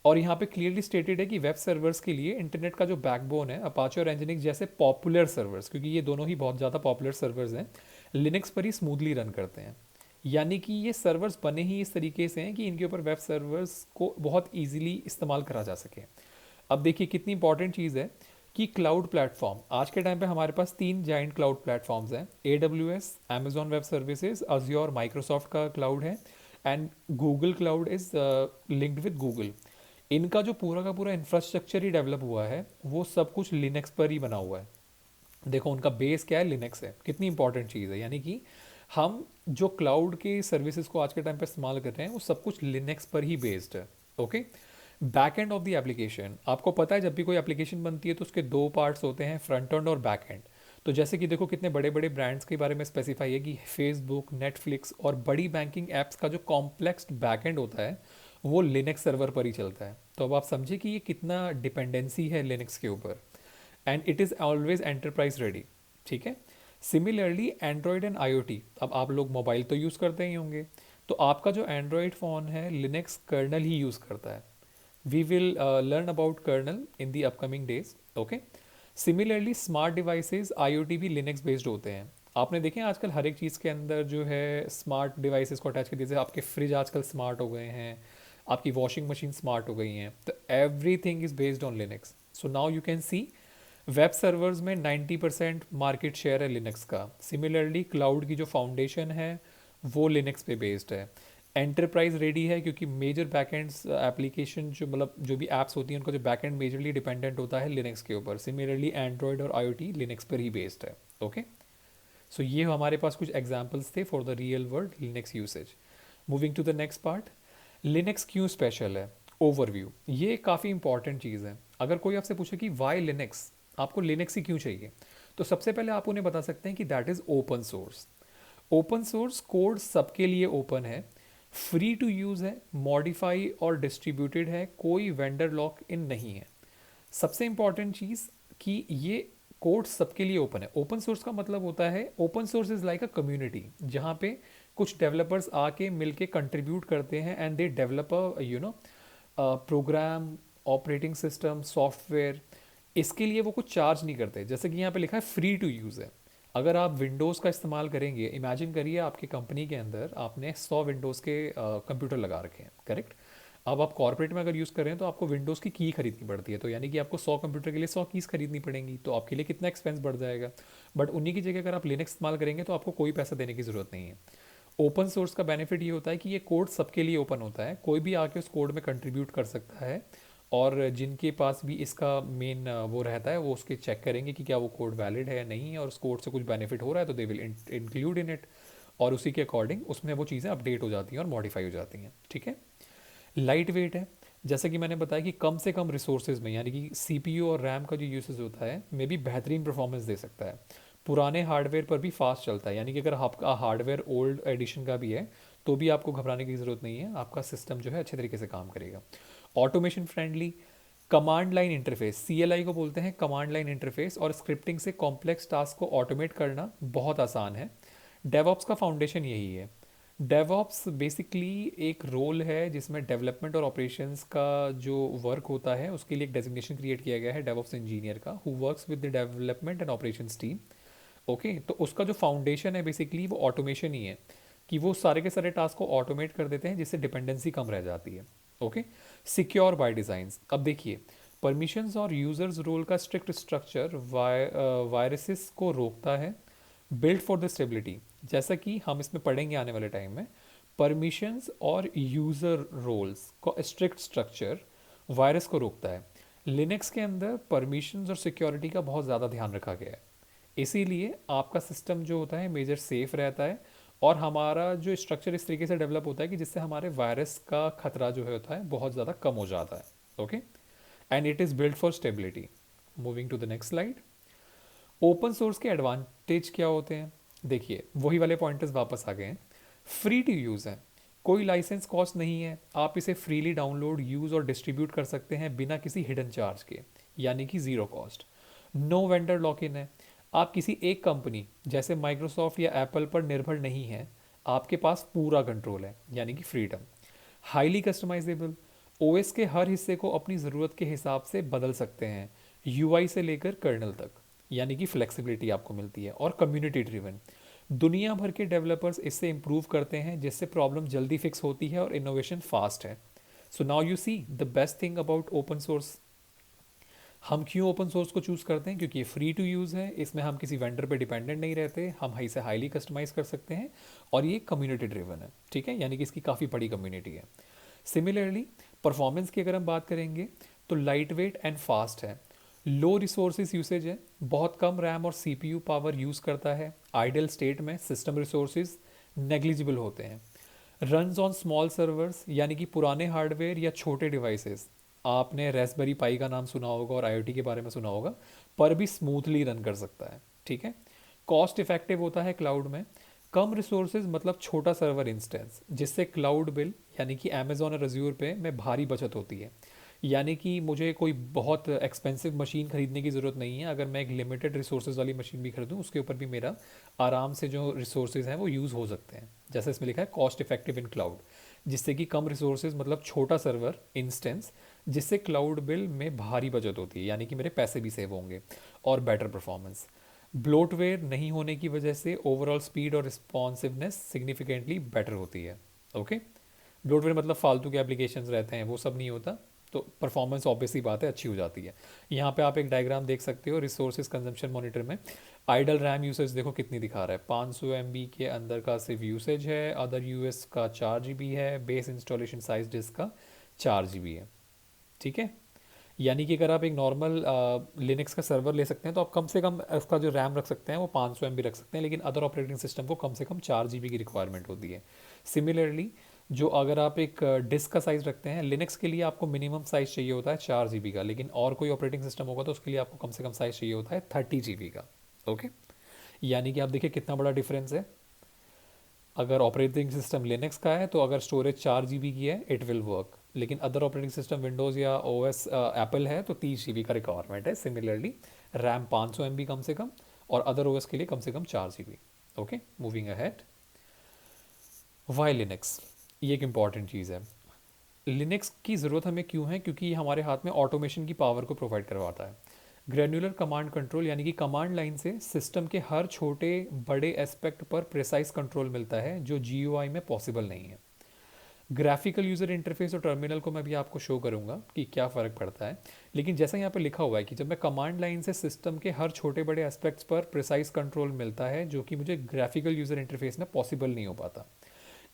और यहाँ पे क्लियरली स्टेटेड है कि वेब सर्वर्स के लिए इंटरनेट का जो बैकबोन है अपाचे और एनजिनिक्स जैसे पॉपुलर सर्वर्स, क्योंकि ये दोनों ही बहुत ज़्यादा पॉपुलर सर्वर्स हैं, लिनक्स पर ही स्मूथली रन करते हैं। यानी कि ये सर्वर्स बने ही इस तरीके से हैं कि इनके ऊपर वेब सर्वर्स को बहुत ईजिली इस्तेमाल करा जा सके। अब देखिए कितनी इंपॉर्टेंट चीज़ है कि क्लाउड प्लेटफॉर्म, आज के टाइम पे हमारे पास 3 जाइंट क्लाउड प्लेटफॉर्म्स हैं, AWS, Amazon web services, Azure Microsoft का क्लाउड है, and Google cloud is linked with Google. इनका जो पूरा का पूरा इंफ्रास्ट्रक्चर ही डेवलप हुआ है वो सब कुछ लिनक्स पर ही बना हुआ है। देखो उनका बेस क्या है, लिनक्स है। कितनी इंपॉर्टेंट चीज़ है, यानी कि हम जो क्लाउड के सर्विसेज को आज के टाइम पे इस्तेमाल कर रहे हैं वो सब कुछ लिनक्स पर ही बेस्ड है। Okay. Back end of the application, आपको पता है जब भी कोई एप्लीकेशन बनती है तो उसके दो पार्ट्स होते हैं, फ्रंट एंड और बैक एंड। तो जैसे कि देखो कितने बड़े बड़े ब्रांड्स के बारे में स्पेसिफाई है कि फेसबुक, नेटफ्लिक्स और बड़ी बैंकिंग एप्स का जो कॉम्प्लेक्स बैक एंड होता है वो लिनक्स सर्वर पर ही चलता है। तो अब आप समझिए कि ये कितना डिपेंडेंसी है लिनक्स के ऊपर, and it is always enterprise ready. ठीक है। सिमिलरली एंड्रॉयड एंड IoT, अब आप लोग मोबाइल तो यूज़ करते ही होंगे, तो आपका जो एंड्रॉयड फ़ोन है लिनक्स कर्नल ही यूज़ करता है। We will learn about kernel in the upcoming days. Okay. Similarly smart devices IoT भी लिनक्स बेस्ड होते हैं। आपने देखे हैं आजकल हर एक चीज़ के अंदर जो है स्मार्ट डिवाइसेस को अटैच कर दिया, जैसे आपके फ्रिज आजकल स्मार्ट हो गए हैं, आपकी वॉशिंग मशीन स्मार्ट हो गई हैं, तो every thing is based on Linux. So now you can see web servers में 90% मार्केट शेयर है लिनक्स का। सिमिलरली क्लाउड की जो फाउंडेशन है वो लिनक्स पे बेस्ड है। एंटरप्राइज रेडी है क्योंकि मेजर बैकएंड्स एप्लीकेशन जो मतलब जो भी ऐप्स होती हैं उनका जो बैकएंड मेजरली डिपेंडेंट होता है लिनक्स के ऊपर। सिमिलरली एंड्रॉयड और IoT लिनक्स पर ही बेस्ड है। ओके। सो ये हमारे पास कुछ एग्जाम्पल्स थे for the real world Linux usage. Moving to the next part, Linux क्यों स्पेशल है, ओवरव्यू। ये काफ़ी इंपॉर्टेंट चीज़ है। अगर कोई आपसे पूछे कि वाई लिनक्स, आपको लिनक्स ही क्यों चाहिए, तो सबसे पहले आप उन्हें बता सकते हैं कि that is open source. Open source code सबके लिए ओपन है, फ्री टू यूज़ है, मॉडिफाई और डिस्ट्रीब्यूटेड है, कोई वेंडर लॉक इन नहीं है। सबसे इंपॉर्टेंट चीज़ कि ये कोड सबके लिए ओपन है। ओपन सोर्स का मतलब होता है open source is like a community, जहाँ पे कुछ डेवलपर्स आके मिलके कंट्रीब्यूट करते हैं and they develop program, operating system, software. इसके लिए वो कुछ चार्ज नहीं करते, जैसे कि यहाँ पे लिखा है फ्री टू यूज़ है। अगर आप विंडोज़ का इस्तेमाल करेंगे, इमेजिन करिए आपकी कंपनी के अंदर आपने 100 विंडोज़ के कंप्यूटर लगा रखे हैं, करेक्ट। अब आप कॉर्पोरेट में अगर यूज़ कर रहे हैं तो आपको विंडोज़ की की खरीदनी पड़ती है, तो यानी कि आपको 100 कंप्यूटर के लिए 100 कीज़ खरीदनी पड़ेंगी, तो आपके लिए कितना एक्सपेंस बढ़ जाएगा। बट उन्हीं की जगह अगर आप लिनक्स इस्तेमाल करेंगे तो आपको कोई पैसा देने की ज़रूरत नहीं है। ओपन सोर्स का बेनिफिट ये होता है कि ये कोड सबके लिए ओपन होता है, कोई भी आके उस कोड में कंट्रीब्यूट कर सकता है, और जिनके पास भी इसका मेन वो रहता है वो उसके चेक करेंगे कि क्या वो कोड वैलिड है या नहीं है, और उस कोड से कुछ बेनिफिट हो रहा है तो they will include in it, और उसी के अकॉर्डिंग उसमें वो चीज़ें अपडेट हो जाती हैं और मॉडिफाई हो जाती हैं। ठीक है। लाइट वेट है, जैसे कि मैंने बताया कि कम से कम रिसोर्सेज में, यानी कि CPU और RAM का जो यूसेज होता है में भी बेहतरीन परफॉर्मेंस दे सकता है। पुराने हार्डवेयर पर भी फास्ट चलता है, यानी कि अगर आपका हार्डवेयर ओल्ड एडिशन का भी है तो भी आपको घबराने की ज़रूरत नहीं है, आपका सिस्टम जो है अच्छे तरीके से काम करेगा। Automation friendly, command line interface, CLI को बोलते हैं कमांड लाइन इंटरफेस, और स्क्रिप्टिंग से कॉम्प्लेक्स टास्क को ऑटोमेट करना बहुत आसान है। डेवऑप्स का फाउंडेशन यही है। डेवऑप्स बेसिकली एक रोल है जिसमें डेवलपमेंट और ऑपरेशंस का जो वर्क होता है उसके लिए एक डेजिग्नेशन क्रिएट किया गया है डेवऑप्स इंजीनियर का, who works with the development and operations team. Okay, तो उसका जो फाउंडेशन है बेसिकली वो ऑटोमेशन ही है, कि वो सारे के सारे टास्क को ऑटोमेट कर देते हैं जिससे डिपेंडेंसी कम रह जाती है। Okay, secure by design. अब देखिए, परमिशंस और यूजर्स रोल का स्ट्रिक्ट स्ट्रक्चर वायरसेस को रोकता है। बिल्ड फॉर द स्टेबिलिटी, जैसा कि हम इसमें पढ़ेंगे आने वाले टाइम में, परमिशंस और यूज़र रोल्स का स्ट्रिक्ट स्ट्रक्चर वायरस को रोकता है। लिनक्स के अंदर परमिशंस और सिक्योरिटी का बहुत ज़्यादा ध्यान रखा गया है, इसीलिए आपका सिस्टम जो होता है मेजर सेफ रहता है, और हमारा जो स्ट्रक्चर इस तरीके से डेवलप होता है कि जिससे हमारे वायरस का खतरा जो है होता है बहुत ज़्यादा कम हो जाता है। Okay, and it is build for stability. Moving to the next slide. Open source के एडवांटेज क्या होते हैं? देखिए, वही वाले पॉइंटर्स वापस आ गए हैं। फ्री टू यूज़ है, कोई लाइसेंस कॉस्ट नहीं है, आप इसे फ्रीली डाउनलोड, यूज़ और डिस्ट्रीब्यूट कर सकते हैं बिना किसी हिडन चार्ज के, यानी कि zero cost. No vendor lock in है, आप किसी एक कंपनी जैसे माइक्रोसॉफ्ट या एप्पल पर निर्भर नहीं हैं, आपके पास पूरा कंट्रोल है, यानी कि फ्रीडम। हाईली कस्टमाइजेबल, ओएस के हर हिस्से को अपनी ज़रूरत के हिसाब से बदल सकते हैं, यूआई से लेकर कर्नल तक, यानी कि फ्लेक्सिबिलिटी आपको मिलती है। और कम्युनिटी ड्रिवन, दुनिया भर के डेवलपर्स इससे इम्प्रूव करते हैं जिससे प्रॉब्लम जल्दी फिक्स होती है और इनोवेशन फास्ट है। सो now you see the best thing about open source. हम क्यों ओपन सोर्स को चूज़ करते हैं? क्योंकि ये फ्री टू यूज़ है, इसमें हम किसी वेंडर पे डिपेंडेंट नहीं रहते, हम इसे हाईली कस्टमाइज कर सकते हैं, और ये कम्युनिटी ड्रिवन है, ठीक है, यानी कि इसकी काफ़ी बड़ी कम्युनिटी है। सिमिलरली, परफॉर्मेंस की अगर हम बात करेंगे तो लाइट वेट एंड फास्ट है, लो रिसोर्सेज यूसेज है, बहुत कम रैम और सीपीयू पावर यूज़ करता है, आइडल स्टेट में सिस्टम रिसोर्सेज नेग्लिजिबल होते हैं, रन्स ऑन स्मॉल सर्वर्स, यानी कि पुराने हार्डवेयर या छोटे डिवाइसेस, आपने रेस्पबेरी पाई का नाम सुना होगा और आईओटी के बारे में सुना होगा, पर भी स्मूथली रन कर सकता है, ठीक है। कॉस्ट इफेक्टिव होता है क्लाउड में, कम रिसोर्सेज मतलब छोटा सर्वर इंस्टेंस, जिससे क्लाउड बिल यानी कि अमेजोन और अज्यूर पे में भारी बचत होती है, यानी कि मुझे कोई बहुत एक्सपेंसिव मशीन खरीदने की ज़रूरत नहीं है, अगर मैं एक लिमिटेड रिसोर्सेज वाली मशीन भी खरीदूँ उसके ऊपर भी मेरा आराम से जो रिसोर्सेज हैं वो यूज़ हो सकते हैं, जैसे इसमें लिखा है कॉस्ट इफेक्टिव इन क्लाउड, जिससे कि कम रिसोर्सेज मतलब छोटा सर्वर इंस्टेंस, जिससे क्लाउड बिल में भारी बचत होती है, यानी कि मेरे पैसे भी सेव होंगे, और बेटर परफॉर्मेंस। ब्लोटवेयर नहीं होने की वजह से ओवरऑल स्पीड और रिस्पॉन्सिवनेस सिग्निफिकेंटली बेटर होती है। ओके, ब्लोटवेयर मतलब फालतू के एप्लीकेशंस रहते हैं वो सब नहीं होता, तो परफॉर्मेंस ऑब्वियसली बात है अच्छी हो जाती है। यहाँ पे आप एक डायग्राम देख सकते हो रिसोर्सेज कंजम्पशन मॉनिटर में, आइडल रैम यूसेज देखो कितनी दिखा रहा है, 500 MB के अंदर का सिर्फ यूसेज है, अदर यूएस का 4 GB है, बेस इंस्टॉलेशन साइज डिस्क का 4 GB है, ठीक है। यानी कि अगर आप एक नॉर्मल लिनक्स का सर्वर ले सकते हैं तो आप कम से कम उसका जो रैम रख सकते हैं वो 500 MB रख सकते हैं, लेकिन अदर ऑपरेटिंग सिस्टम को कम से कम 4 GB की रिक्वायरमेंट होती है। सिमिलरली, जो अगर आप एक डिस्क का साइज़ रखते हैं, लिनक्स के लिए आपको मिनिमम साइज़ चाहिए होता है 4 GB का, लेकिन और कोई ऑपरेटिंग सिस्टम होगा तो उसके लिए आपको कम से कम साइज़ चाहिए होता है 30 GB का। ओके, यानी कि आप देखिए कितना बड़ा डिफरेंस है। अगर ऑपरेटिंग सिस्टम लिनक्स का है तो अगर स्टोरेज 4 GB की है इट विल वर्क, लेकिन अदर ऑपरेटिंग सिस्टम विंडोज़ या ओएस एप्पल है तो 30 GB का रिक्वायरमेंट है। सिमिलरली, रैम 500 MB कम से कम, और अदर ओएस के लिए कम से कम 4 GB। Okay, moving ahead. Why Linux, ये एक इंपॉर्टेंट चीज़ है। लिनक्स की ज़रूरत हमें क्यों है? क्योंकि ये हमारे हाथ में ऑटोमेशन की पावर को प्रोवाइड करवाता है। ग्रैन्युलर कमांड कंट्रोल, यानी कि कमांड लाइन से सिस्टम के हर छोटे बड़े एस्पेक्ट पर प्रिसाइज कंट्रोल मिलता है जो जीयूआई में पॉसिबल नहीं है। ग्राफिकल यूज़र इंटरफेस और टर्मिनल को मैं भी आपको शो करूंगा कि क्या फ़र्क पड़ता है, लेकिन जैसा यहाँ पे लिखा हुआ है कि जब मैं कमांड लाइन से सिस्टम के हर छोटे बड़े एस्पेक्ट्स पर प्रिसाइज कंट्रोल मिलता है जो कि मुझे ग्राफिकल यूज़र इंटरफेस में पॉसिबल नहीं हो पाता।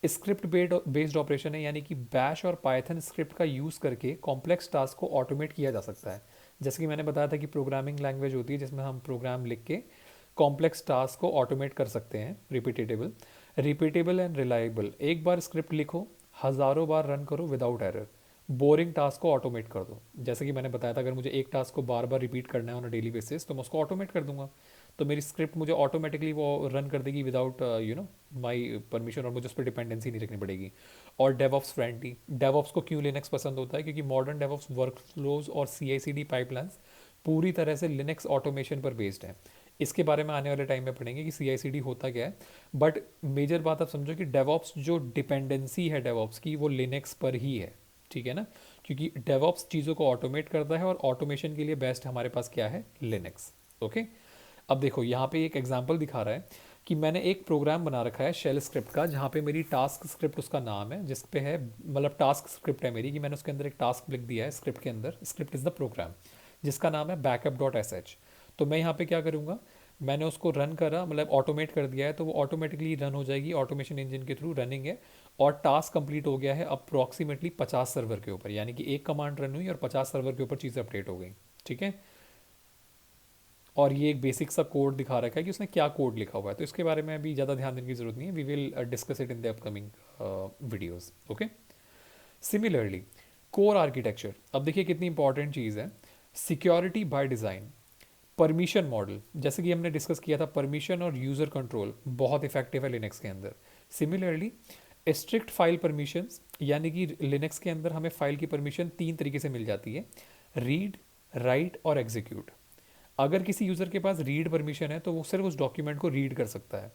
स्क्रिप्ट बेस्ड ऑपरेशन है, यानी कि बैश और पाइथन स्क्रिप्ट का यूज़ करके कॉम्प्लेक्स टास्क को ऑटोमेट किया जा सकता है। जैसे कि मैंने बताया था कि प्रोग्रामिंग लैंग्वेज होती है जिसमें हम प्रोग्राम लिख के कॉम्प्लेक्स टास्क को ऑटोमेट कर सकते हैं। रिपीटेबल एंड रिलायबल, एक बार स्क्रिप्ट लिखो, हज़ारों बार रन करो विदाउट एरर। बोरिंग टास्क को ऑटोमेट कर दो, जैसे कि मैंने बताया था अगर मुझे एक टास्क को बार बार रिपीट करना है ऑन अ डेली बेसिस तो मैं उसको ऑटोमेट कर दूंगा। तो मेरी स्क्रिप्ट मुझे ऑटोमेटिकली वो रन कर देगी विदाउट माई परमिशन, और मुझे उस पर डिपेंडेंसी नहीं रखनी पड़ेगी। और डेवऑप्स फ्रेंडली, डेवऑप्स को क्यों लिनक्स पसंद होता है? क्योंकि मॉडर्न डेवऑप्स वर्क फ्लोज और CI/CD पाइपलाइंस पूरी तरह से लिनक्स ऑटोमेशन पर बेस्ड है। इसके बारे में आने वाले टाइम में पढ़ेंगे कि CI/CD होता क्या है। बट मेजर बात आप समझो कि डेवऑप्स जो डिपेंडेंसी है डेवऑप्स की, वो लिनक्स पर ही है, ठीक है ना? क्योंकि डेवऑप्स चीज़ों को ऑटोमेट करता है, और ऑटोमेशन के लिए बेस्ट हमारे पास क्या है? लिनक्स। ओके। अब देखो यहाँ पे एक एग्जांपल दिखा रहा है कि मैंने एक प्रोग्राम बना रखा है शेल स्क्रिप्ट का, जहाँ पे मेरी टास्क स्क्रिप्ट उसका नाम है, जिस पे है मतलब टास्क स्क्रिप्ट है मेरी, कि मैंने उसके अंदर एक टास्क लिख दिया है स्क्रिप्ट के अंदर। स्क्रिप्ट इज़ द प्रोग्राम, जिसका नाम है backup.sh। तो मैं यहाँ पे क्या करूँगा, मैंने उसको रन करा, मतलब ऑटोमेट कर दिया है, तो वो ऑटोमेटिकली रन हो जाएगी ऑटोमेशन इंजन के थ्रू, रनिंग है। और टास्क कंप्लीट हो गया है अप्रॉक्सीमेटली 50 सर्वर के ऊपर, यानी कि एक कमांड रन हुई और 50 सर्वर के ऊपर चीज़ें अपडेट हो गई, ठीक है। और ये एक बेसिक सा कोड दिखा रखा है कि उसने क्या कोड लिखा हुआ है, तो इसके बारे में अभी ज़्यादा ध्यान देने की जरूरत नहीं है, we will discuss it in the upcoming videos. Okay. Similarly core architecture, अब देखिए कितनी इंपॉर्टेंट चीज़ है। Security by design, permission model, जैसे कि हमने डिस्कस किया था, परमिशन और यूज़र कंट्रोल बहुत इफेक्टिव है लिनक्स के अंदर। सिमिलरली स्ट्रिक्ट फाइल परमिशंस, यानी कि लिनक्स के अंदर हमें फाइल की परमिशन 3 तरीके से मिल जाती है: रीड, राइट और एग्जीक्यूट। अगर किसी यूज़र के पास रीड परमिशन है तो वो सिर्फ उस डॉक्यूमेंट को रीड कर सकता है।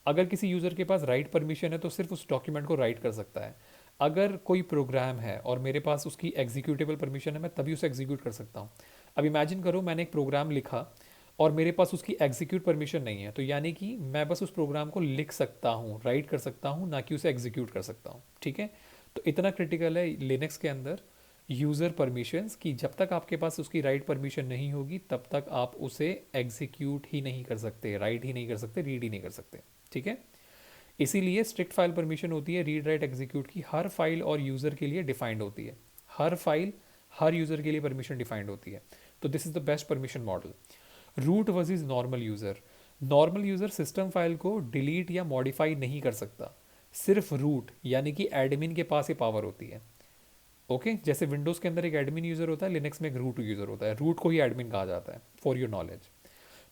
अगर किसी यूज़र के पास राइट परमिशन है तो सिर्फ उस डॉक्यूमेंट को राइट कर सकता है। अगर कोई प्रोग्राम है और मेरे पास उसकी एग्जीक्यूटेबल परमिशन है, मैं तभी उसे एग्जीक्यूट कर सकता हूँ। अब इमेजिन करो मैंने एक प्रोग्राम लिखा और मेरे पास उसकी एग्जीक्यूट परमिशन नहीं है, तो यानी कि मैं बस उस प्रोग्राम को लिख सकता हूँ, राइट कर सकता हूँ, ना कि उसे एग्जीक्यूट कर सकता हूँ, ठीक है। तो इतना क्रिटिकल है लिनक्स के अंदर यूज़र परमिशंस कि जब तक आपके पास उसकी राइट परमिशन नहीं होगी तब तक आप उसे एग्जीक्यूट ही नहीं कर सकते, राइट ही नहीं कर सकते, रीड ही नहीं कर सकते, ठीक है। इसीलिए स्ट्रिक्ट फाइल परमिशन होती है रीड राइट एग्जीक्यूट की, हर फाइल और यूज़र के लिए डिफाइंड होती है। हर फाइल हर यूज़र के लिए परमिशन डिफाइंड होती है। तो this is the best permission model. Root versus normal user, normal user system file को डिलीट या मॉडिफाई नहीं कर सकता, सिर्फ रूट यानी कि एडमिन के पास ये पावर होती है। ओके जैसे विंडोज़ के अंदर एक एडमिन यूज़र होता है, लिनक्स में एक रूट यूज़र होता है, रूट को ही एडमिन कहा जाता है, for your knowledge.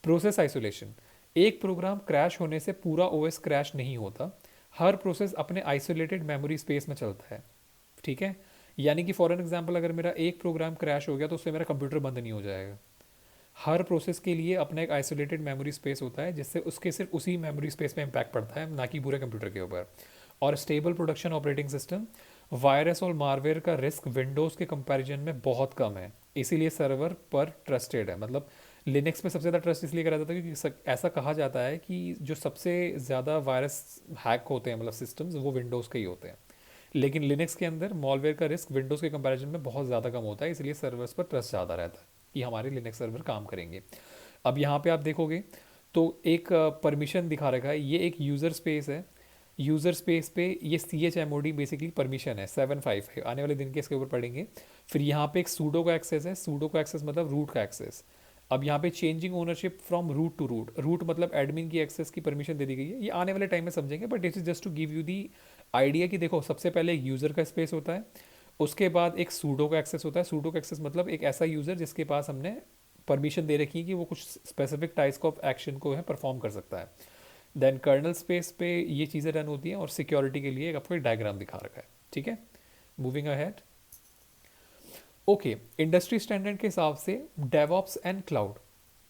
Process isolation, एक प्रोग्राम क्रैश होने से पूरा ओएस क्रैश नहीं होता, हर प्रोसेस अपने आइसोलेटेड मेमोरी स्पेस में चलता है, ठीक है। यानी कि फॉर एन एग्जाम्पल अगर मेरा एक प्रोग्राम क्रैश हो गया तो उससे मेरा कंप्यूटर बंद नहीं हो जाएगा। हर प्रोसेस के लिए अपना एक आइसोलेटेड मेमोरी स्पेस होता है, जिससे उसके सिर्फ उसी मेमोरी स्पेस पे इम्पैक्ट पड़ता है, ना कि पूरे कंप्यूटर के ऊपर। और stable production operating system, virus और मारवेयर का रिस्क विंडोज़ के कंपैरिजन में बहुत कम है, इसीलिए सर्वर पर ट्रस्टेड है। मतलब लिनक्स में सबसे ज़्यादा ट्रस्ट इसलिए करा जाता है क्योंकि ऐसा कहा जाता है कि जो सबसे ज़्यादा वायरस हैक होते हैं, मतलब सिस्टम्स, वो विंडोज़ के ही होते हैं। लेकिन लिनक्स के अंदर मॉलवेयर का रिस्क विंडोज़ के कंपैरिजन में बहुत ज़्यादा कम होता है, इसलिए सर्वर्स पर ट्रस्ट ज़्यादा रहता है कि हमारे लिनक्स सर्वर काम करेंगे। अब यहाँ पे आप देखोगे तो एक परमिशन दिखा रखा है, ये एक यूज़र स्पेस है। यूज़र स्पेस पे ये CHMOD बेसिकली परमिशन है 755, आने वाले दिन के इसके ऊपर पढ़ेंगे। फिर यहाँ पे एक सूडो का एक्सेस है, सूडो का एक्सेस मतलब रूट का एक्सेस। अब यहाँ पे changing ownership from root to root, root मतलब एडमिन की एक्सेस की परमिशन दे दी गई है, ये आने वाले टाइम में समझेंगे, but this is just to give you the idea कि देखो सबसे पहले एक यूज़र का स्पेस होता है, उसके बाद एक सूडो का एक्सेस होता है। सूडो का एक्सेस मतलब एक ऐसा यूज़र जिसके पास हमने परमिशन दे रखी है कि वो कुछ स्पेसिफिक टाइप्स ऑफ एक्शन को है परफॉर्म कर सकता है। देन कर्नल स्पेस पे ये चीज़ें रन होती हैं, और सिक्योरिटी के लिए एक आपको एक डायग्राम दिखा रखा है, ठीक है। Moving ahead, okay, industry standard के हिसाब से डेवऑप्स एंड क्लाउड।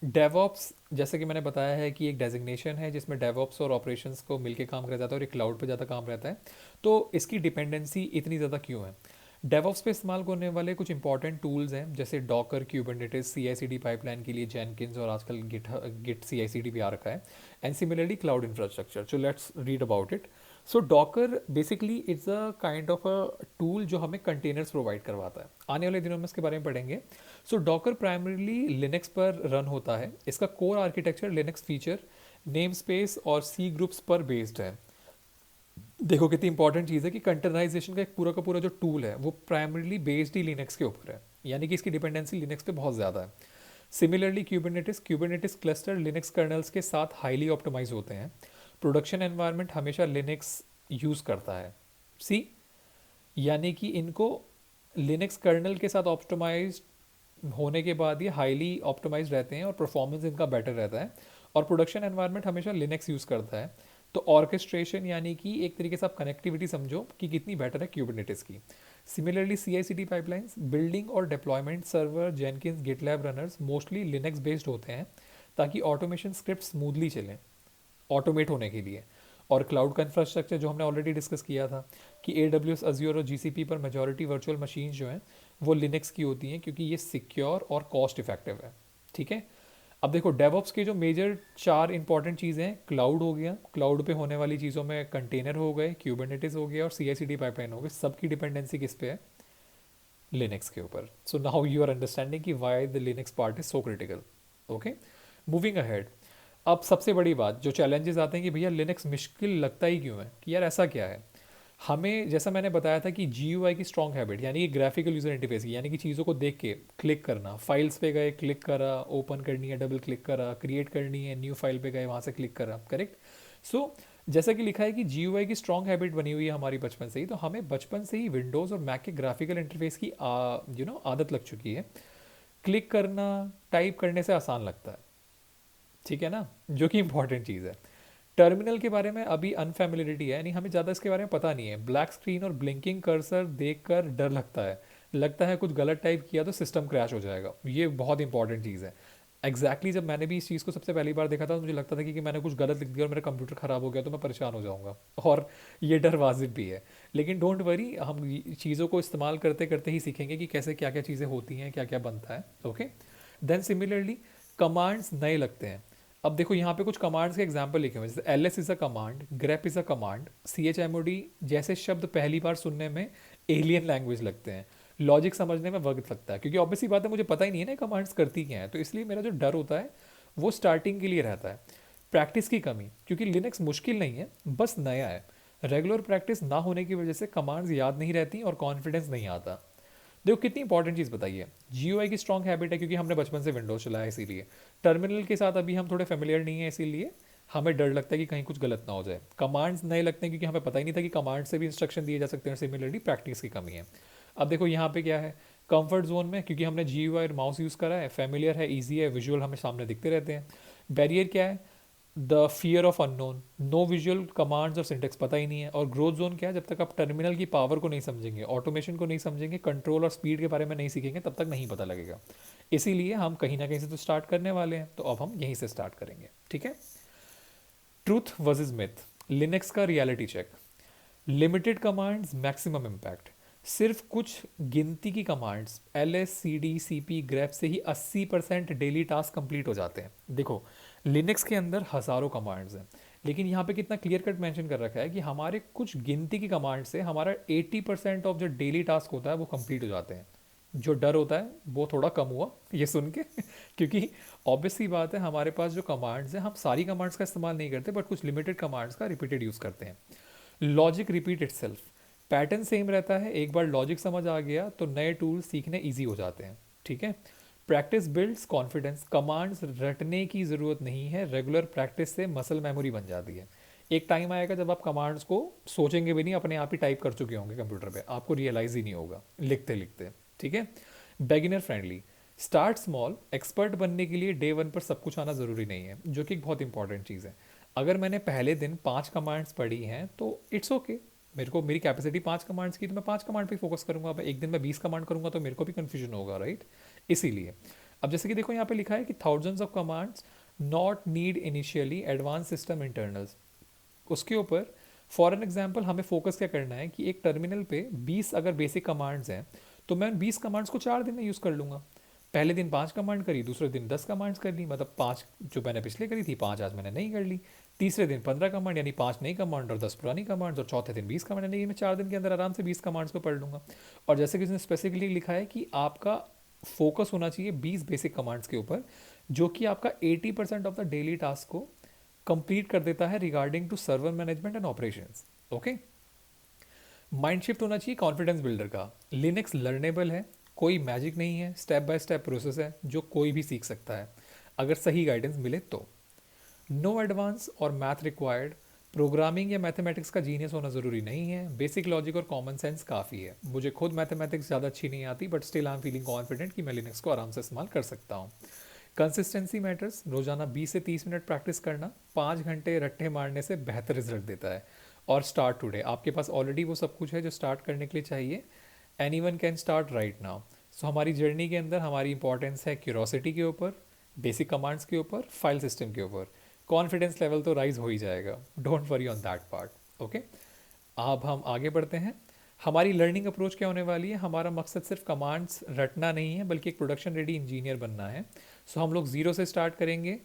डेवऑप्स जैसे कि मैंने बताया है कि एक डेजिग्नेशन है जिसमें डेवऑप्स और ऑपरेशंस को मिलके काम करा जाता है और एक क्लाउड पे ज़्यादा काम रहता है। तो इसकी डिपेंडेंसी इतनी ज़्यादा क्यों है? डेवऑप्स पे इस्तेमाल होने वाले कुछ इंपॉर्टेंट टूल्स हैं, जैसे डॉकर, क्यूबरनेटिस, CI/CD पाइपलाइन के लिए जेनकिंस, और आजकल गिट CI/CD भी आ रखा है। And similarly cloud infrastructure, so let's read about it. So Docker basically it's a kind of a tool जो हमें कंटेनर्स प्रोवाइड करवाता है। आने वाले दिनों में इसके बारे में पढ़ेंगे। सो डॉकर प्राइमरीली लिनक्स पर रन होता है, इसका core architecture Linux feature, name space और सी ग्रुप्स पर बेस्ड है। देखो कितनी इंपॉर्टेंट चीज़ है कि कंटेनराइजेशन का एक पूरा का पूरा जो टूल है वो प्राइमरीली बेस्ड ही लिनक्स के ऊपर है, यानी कि इसकी डिपेंडेंसी लिनक्स पे बहुत ज़्यादा है। Similarly Kubernetes cluster Linux colonel's के साथ हाईली ऑप्टिमाइज होते हैं। प्रोडक्शन एनवायरनमेंट हमेशा लिनक्स यूज़ करता है, सी, यानी कि इनको लिनक्स कर्नल के साथ ऑप्टिमाइज होने के बाद ये हाईली ऑप्टिमाइज रहते हैं और परफॉर्मेंस इनका बेटर रहता है। और प्रोडक्शन एनवायरनमेंट हमेशा लिनक्स यूज़ करता है। तो ऑर्केस्ट्रेशन यानी कि एक तरीके से आप कनेक्टिविटी समझो कि कितनी बेटर है क्यूबरनेटिस की। सिमिलरली CI/CD पाइपलाइंस, बिल्डिंग और deployment server, Jenkins, GitLab runners mostly Linux based होते हैं ताकि ऑटोमेशन स्क्रिप्ट स्मूथली चलें, ऑटोमेट होने के लिए। और क्लाउड का इंफ्रास्ट्रक्चर जो हमने ऑलरेडी डिस्कस किया था कि AWS, अज्योर और GCP पर मेजॉरिटी वर्चुअल मशीन जो हैं वो लिनक्स की होती हैं क्योंकि ये सिक्योर और कॉस्ट इफेक्टिव है। ठीक है। अब देखो डेवऑप्स के जो मेजर 4 इंपॉर्टेंट चीज़ें हैं, क्लाउड हो गया, क्लाउड पे होने वाली चीज़ों में कंटेनर हो गए, क्यूबरनेटिस हो गया और CI/CD पाइपलाइन हो गए, सबकी डिपेंडेंसी किस पे है? लिनक्स के ऊपर। So now you are understanding कि why the Linux part is so critical. Okay, moving ahead. अब सबसे बड़ी बात जो चैलेंजेस आते हैं कि भैया लिनक्स मुश्किल लगता ही क्यों है, कि यार ऐसा क्या है। हमें जैसा मैंने बताया था कि GUI की स्ट्रॉन्ग हैबिट यानी कि ग्राफिकल यूजर इंटरफेस की, यानी कि चीज़ों को देख के क्लिक करना, फाइल्स पे गए क्लिक करा, ओपन करनी है डबल क्लिक करा, क्रिएट करनी है न्यू फाइल पे गए वहाँ से क्लिक करा, करेक्ट। सो जैसा कि लिखा है कि GUI की स्ट्रॉन्ग हैबिट बनी हुई है हमारी बचपन से ही, तो हमें बचपन से ही विंडोज़ और मैक के ग्राफिकल इंटरफेस की आदत लग चुकी है। क्लिक करना टाइप करने से आसान लगता है, ठीक है ना, जो कि इंपॉर्टेंट चीज़ है। टर्मिनल के बारे में अभी अनफेमिलियरिटी है, यानी हमें ज़्यादा इसके बारे में पता नहीं है। ब्लैक स्क्रीन और ब्लिंकिंग कर्सर देखकर डर लगता है कुछ गलत टाइप किया तो सिस्टम क्रैश हो जाएगा। ये बहुत इंपॉर्टेंट चीज़ है। जब मैंने भी इस चीज़ को सबसे पहली बार देखा था तो मुझे लगता था कि मैंने कुछ गलत लिख दिया और मेरा कंप्यूटर ख़राब हो गया तो मैं परेशान हो जाऊंगा, और ये डर वाजिब भी है। लेकिन डोंट वरी, हम चीज़ों को इस्तेमाल करते करते ही सीखेंगे कि कैसे क्या क्या चीज़ें होती हैं, क्या क्या बनता है। ओके, देन सिमिलरली कमांड्स नए लगते हैं। अब देखो यहाँ पे कुछ कमांड्स के एग्जाम्पल लिखे हुए हैं, जैसे LS is a command, grep is a command, CHMOD जैसे शब्द पहली बार सुनने में एलियन लैंग्वेज लगते हैं, लॉजिक समझने में वक्त लगता है, क्योंकि ऑब्वियसली बात है मुझे पता ही नहीं है ना कमांड्स करती क्या है, तो इसलिए मेरा जो डर होता है वो स्टार्टिंग के लिए रहता है। प्रैक्टिस की कमी, क्योंकि लिनक्स मुश्किल नहीं है, बस नया है। रेगुलर प्रैक्टिस ना होने की वजह से कमांड्स याद नहीं रहती और कॉन्फिडेंस नहीं आता। देखो कितनी इंपॉर्टेंट चीज़ बताइए, GUI की स्ट्रॉन्ग हैबिट है क्योंकि हमने बचपन से विंडोज चलाया है इसीलिए। टर्मिनल के साथ अभी हम थोड़े फेमिलियर नहीं है इसीलिए हमें डर लगता है कि कहीं कुछ गलत ना हो जाए। कमांड्स नए लगते हैं क्योंकि हमें पता ही नहीं था कि कमांड से भी इंस्ट्रक्शन दिए जा सकते हैं। सिमिलरली प्रैक्टिस की कमी है। अब देखो यहाँ पे क्या है, कंफर्ट जोन में, क्योंकि हमने GUI और माउस यूज़ करा है, फेमिलियर है, ईजी है, विजुअल हमें सामने दिखते रहते हैं। बैरियर क्या है, the fear of unknown, no visual commands और सिंटेक्स पता ही नहीं है। और ग्रोथ जोन क्या है, जब तक आप टर्मिनल की पावर को नहीं समझेंगे, ऑटोमेशन को नहीं समझेंगे, कंट्रोल और स्पीड के बारे में नहीं सीखेंगे, तब तक नहीं पता लगेगा। इसीलिए हम कहीं ना कहीं से तो स्टार्ट करने वाले हैं, तो अब हम यहीं से स्टार्ट करेंगे। ठीक है। ट्रूथ वर्सेस मिथ, लिनक्स का reality check. Limited commands, maximum impact. सिर्फ कुछ गिनती की commands LS CD CP grep से ही 80% डेली टास्क कंप्लीट हो जाते हैं। देखो लिनक्स के अंदर हज़ारों कमांड्स हैं, लेकिन यहाँ पे कितना क्लियर कट मेंशन कर रखा है कि हमारे कुछ गिनती की कमांड से हमारा 80% ऑफ जो डेली टास्क होता है वो कंप्लीट हो जाते हैं। जो डर होता है वो थोड़ा कम हुआ ये सुन के क्योंकि ऑब्वियस सी बात है, हमारे पास जो कमांड्स हैं हम सारी कमांड्स का इस्तेमाल नहीं करते, बट कुछ लिमिटेड कमांड्स का रिपीटेड यूज़ करते हैं। Logic repeat itself, pattern same रहता है, एक बार लॉजिक समझ आ गया तो नए टूल्स सीखने ईजी हो जाते हैं। ठीक है। प्रैक्टिस बिल्ड्स कॉन्फिडेंस, कमांड्स रटने की ज़रूरत नहीं है, रेगुलर प्रैक्टिस से मसल मेमोरी बन जाती है। एक टाइम आएगा जब आप कमांड्स को सोचेंगे भी नहीं, अपने आप ही टाइप कर चुके होंगे कंप्यूटर पे, आपको रियलाइज़ ही नहीं होगा लिखते लिखते। ठीक है। Beginner friendly, start small, expert बनने के लिए डे 1 पर सब कुछ आना ज़रूरी नहीं है, जो कि एक बहुत इंपॉर्टेंट चीज़ है। अगर मैंने पहले दिन 5 कमांड्स पढ़ी हैं तो इट्स ओके, मेरे को मेरी कैपेसिटी 5 कमांड्स की, तो मैं 5 कमांड पे फोकस करूंगा। अब एक दिन में 20 कमांड करूंगा तो मेरे को भी कंफ्यूजन होगा, राइट। इसीलिए अब जैसे कि देखो यहाँ पे लिखा है कि thousands of commands not need initially advance system internals, उसके ऊपर फॉर एन एग्जाम्पल हमें फोकस क्या करना है कि एक टर्मिनल पे 20 अगर बेसिक कमांड्स हैं तो मैं 20 कमांड्स को 4 दिन में यूज़ कर लूँगा। पहले दिन 5 कमांड करी, दूसरे दिन 10 कमांड्स कर ली, मतलब 5 जो मैंने पिछले करी थी 5 आज मैंने नहीं कर ली। तीसरे दिन 15 कमांड, यानी 5 नई कमांड और 10 पुरानी कमांड्स, और चौथे दिन 20 कमांड, यानी मैं 4 दिन के अंदर आराम से 20 कमांड्स को पढ़ लूँगा। और जैसे कि उसने स्पेसिफिकली लिखा है कि आपका फोकस होना चाहिए 20 बेसिक कमांड्स के ऊपर, जो कि आपका 80% ऑफ द डेली टास्क को कंप्लीट कर देता है regarding to server management and operations. Okay. Mind shift होना चाहिए कॉन्फिडेंस बिल्डर का। लिनक्स लर्नेबल है, कोई मैजिक नहीं है, स्टेप बाय स्टेप प्रोसेस है जो कोई भी सीख सकता है अगर सही गाइडेंस मिले तो। नो एडवांस और मैथ रिक्वायर्ड, प्रोग्रामिंग या मैथमेटिक्स का जीनियस होना ज़रूरी नहीं है, बेसिक लॉजिक और कॉमन सेंस काफ़ी है। मुझे खुद मैथमेटिक्स ज़्यादा अच्छी नहीं आती, but still I am feeling confident कि मैं लिनक्स को आराम से इस्तेमाल कर सकता हूँ। Consistency matters. रोजाना 20 से 30 मिनट प्रैक्टिस करना 5 घंटे रट्टे मारने से बेहतर रिजल्ट देता है। और स्टार्ट टुडे, आपके पास ऑलरेडी वो सब कुछ है जो स्टार्ट करने के लिए चाहिए। Any one can start right now. So हमारी जर्नी के अंदर हमारी इंपॉर्टेंस है क्यूरोसिटी के ऊपर, बेसिक कमांड्स के ऊपर, फाइल सिस्टम के ऊपर। कॉन्फिडेंस लेवल तो राइज हो ही जाएगा, don't worry on that part. Okay, अब हम आगे बढ़ते हैं। हमारी लर्निंग अप्रोच क्या होने वाली है? हमारा मकसद सिर्फ कमांड्स रटना नहीं है, बल्कि एक प्रोडक्शन रेडी इंजीनियर बनना है। सो हम लोग ज़ीरो से स्टार्ट करेंगे।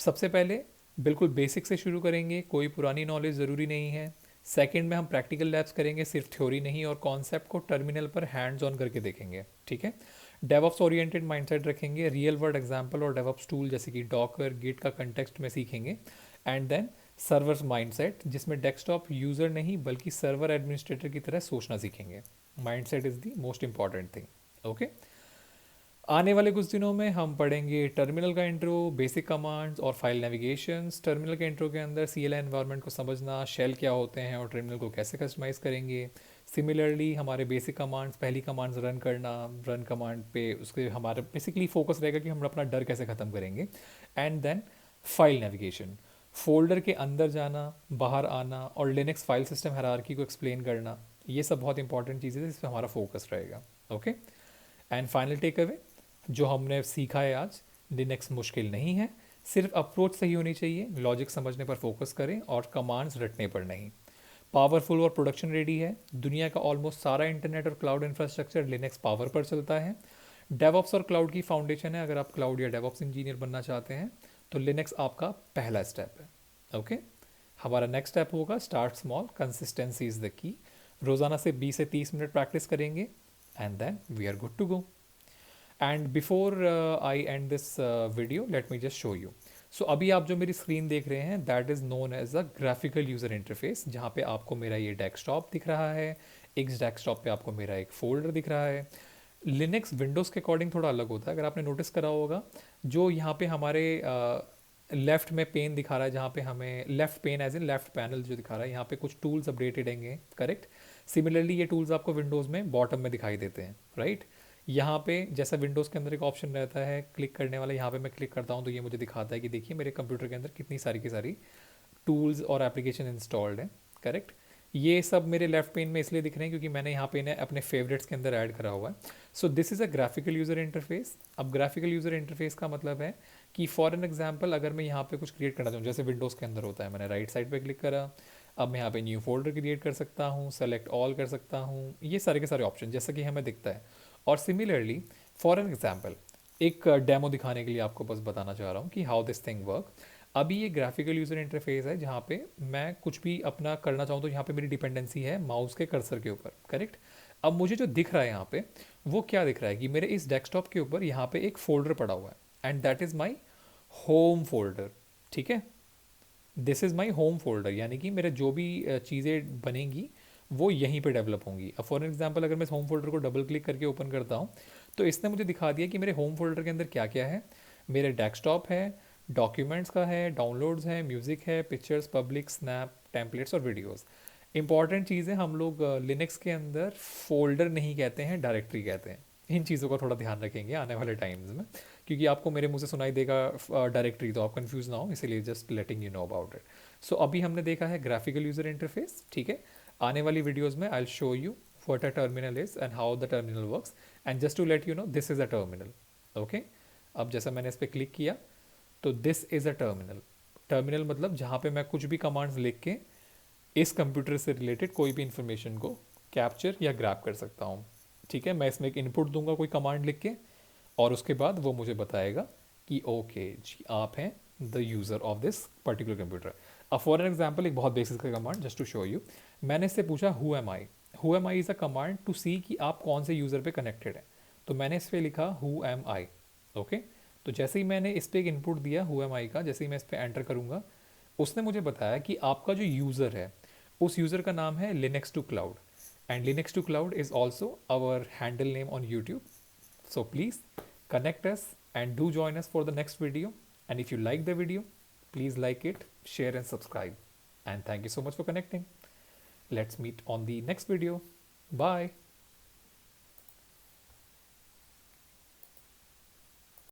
सबसे पहले बिल्कुल बेसिक से शुरू करेंगे, कोई पुरानी नॉलेज ज़रूरी नहीं है। सेकंड में हम प्रैक्टिकल लैब्स करेंगे, सिर्फ थ्योरी नहीं, और कॉन्सेप्ट को टर्मिनल पर हैंड्स ऑन करके देखेंगे। ठीक है, डेवऑप्स ओरिएंटेड माइंडसेट रखेंगे, रियल वर्ल्ड एग्जांपल और डेवऑप्स टूल जैसे कि डॉकर, गिट का कंटेक्स्ट में सीखेंगे। एंड देन सर्वर माइंडसेट, जिसमें डेस्कटॉप यूज़र नहीं बल्कि सर्वर एडमिनिस्ट्रेटर की तरह सोचना सीखेंगे। Mindset is the most important thing. Okay, आने वाले कुछ दिनों में हम पढ़ेंगे टर्मिनल का इंट्रो, बेसिक कमांड्स और फाइल नेविगेशंस। टर्मिनल के इंट्रो के अंदर CLI एनवायरनमेंट को समझना, शेल क्या होते हैं और टर्मिनल को कैसे कस्टमाइज़ करेंगे। सिमिलरली हमारे बेसिक कमांड्स, पहली कमांड्स रन करना, रन कमांड पे उसके हमारा बेसिकली फोकस रहेगा कि हम अपना डर कैसे ख़त्म करेंगे। And then file navigation, folder के अंदर जाना, बाहर आना और लिनक्स फाइल सिस्टम हायरार्की को एक्सप्लेन करना, ये सब बहुत इंपॉर्टेंट चीज़ें हैं जिस पर हमारा फोकस रहेगा। Okay, and final take away जो हमने सीखा है आज, लिनक्स मुश्किल नहीं है, सिर्फ अप्रोच सही होनी चाहिए, लॉजिक समझने पर फोकस करें और कमांड्स रटने पर नहीं। पावरफुल और प्रोडक्शन रेडी है। दुनिया का ऑलमोस्ट सारा इंटरनेट और क्लाउड इंफ्रास्ट्रक्चर लिनक्स पावर पर चलता है। डेवऑप्स और क्लाउड की फाउंडेशन है। अगर आप क्लाउड या डेवऑप्स इंजीनियर बनना चाहते हैं तो लिनक्स आपका पहला स्टेप है। ओके, हमारा नेक्स्ट स्टेप होगा start small, consistency is the key. रोजाना से 20 से 30 मिनट प्रैक्टिस करेंगे and then we are good to go. And before I end this video, let me just show you. So अभी आप जो मेरी स्क्रीन देख रहे हैं, that is known as a graphical user interface, जहाँ पे आपको मेरा ये डेस्कटॉप दिख रहा है। इस डेस्कटॉप पे आपको मेरा एक फोल्डर दिख रहा है। लिनक्स विंडोज़ के अकॉर्डिंग थोड़ा अलग होता है, अगर आपने नोटिस करा होगा। जो यहाँ पे हमारे लेफ्ट में पेन दिखा रहा है, जहाँ पे हमें left pane as in left panel जो दिखा रहा है, यहाँ पे कुछ टूल्स अपडेटेड होंगे, करेक्ट। सिमिलरली ये टूल्स आपको विंडोज़ में बॉटम में दिखाई देते हैं, राइट। यहाँ पे जैसा विंडोज़ के अंदर एक ऑप्शन रहता है क्लिक करने वाला, यहाँ पे मैं क्लिक करता हूँ तो ये मुझे दिखाता है कि देखिए मेरे कंप्यूटर के अंदर कितनी सारी की सारी टूल्स और एप्लीकेशन इंस्टॉल्ड हैं, करेक्ट। ये सब मेरे लेफ्ट पेन में इसलिए दिख रहे हैं क्योंकि मैंने यहाँ पे इन्हें अपने फेवरेट्स के अंदर ऐड करा हुआ है। So this is a graphical user interface. अब ग्राफिकल यूज़र इंटरफेस का मतलब है कि फॉर एन एग्जाम्पल अगर मैं यहाँ पे कुछ क्रिएट करना चाहूँ, जैसे विंडोज़ के अंदर होता है, मैंने राइट साइड पे क्लिक करा, अब मैं यहाँ पे न्यू फोल्डर क्रिएट कर सकता हूँ, सेलेक्ट ऑल कर सकता हूँ, ये सारे के सारे ऑप्शन जैसा कि हमें दिखता है। और सिमिलरली फॉर एन एग्जाम्पल, एक डेमो दिखाने के लिए आपको बस बताना चाह रहा हूँ कि हाउ दिस थिंग वर्क। अभी ये ग्राफिकल यूज़र इंटरफेस है जहाँ पे मैं कुछ भी अपना करना चाहूँ तो यहाँ पे मेरी डिपेंडेंसी है माउस के कर्सर के ऊपर, करेक्ट। अब मुझे जो दिख रहा है यहाँ पे, वो क्या दिख रहा है कि मेरे इस डेस्कटॉप के ऊपर यहाँ पे एक फोल्डर पड़ा हुआ है and that is my home folder. ठीक है, this is my home folder, यानी कि मेरे जो भी चीज़ें बनेंगी वो यहीं पे डेवलप होंगी। अब फॉर एग्जांपल अगर मैं इस होम फोल्डर को डबल क्लिक करके ओपन करता हूँ तो इसने मुझे दिखा दिया कि मेरे होम फोल्डर के अंदर क्या क्या है। मेरे डेस्कटॉप है, डॉक्यूमेंट्स का है, डाउनलोड्स है, म्यूज़िक है, पिक्चर्स, पब्लिक, स्नैप, टेम्पलेट्स और वीडियोज़। इंपॉर्टेंट चीज़ें, हम लोग लिनक्स के अंदर फोल्डर नहीं कहते हैं, डायरेक्टरी कहते हैं। इन चीज़ों का थोड़ा ध्यान रखेंगे आने वाले टाइम्स में, क्योंकि आपको मेरे मुंह से सुनाई देगा डायरेक्टरी, तो आप कंफ्यूज ना हो, इसीलिए just letting you know about it. So अभी हमने देखा है ग्राफिकल यूज़र इंटरफेस, ठीक है। आने वाली वीडियोज़ में I will show you what a terminal is and how the terminal works, and just to let you know this is a terminal. Okay, अब जैसा मैंने इस पर क्लिक किया तो this is a terminal. Terminal मतलब जहाँ पे मैं कुछ भी कमांड्स लिख के इस कंप्यूटर से रिलेटेड कोई भी इंफॉर्मेशन को कैप्चर या ग्रैब कर सकता हूँ। ठीक है, मैं इसमें एक इनपुट दूंगा कोई कमांड लिख के, और उसके बाद वो मुझे बताएगा कि ओके जी आप हैं the user of this particular computer. अब फॉर एन एग्जाम्पल एक बहुत बेसिक का command just to show you, मैंने इससे पूछा who am I. Who am I is a command to see कि आप कौन से यूज़र पे कनेक्टेड हैं। तो मैंने इस पर लिखा हु एम आई। ओके, तो जैसे ही मैंने इस पर एक इनपुट दिया हु एम आई का, जैसे ही मैं इस पर एंटर करूँगा, उसने मुझे बताया कि आपका जो यूज़र है उस यूज़र का नाम है Linux to cloud, and Linux to cloud is also our handle name on YouTube. So please connect us and do join us for the next video. And if you like the video, please like it, share and subscribe. And thank you so much for connecting. Let's meet on the next video. Bye.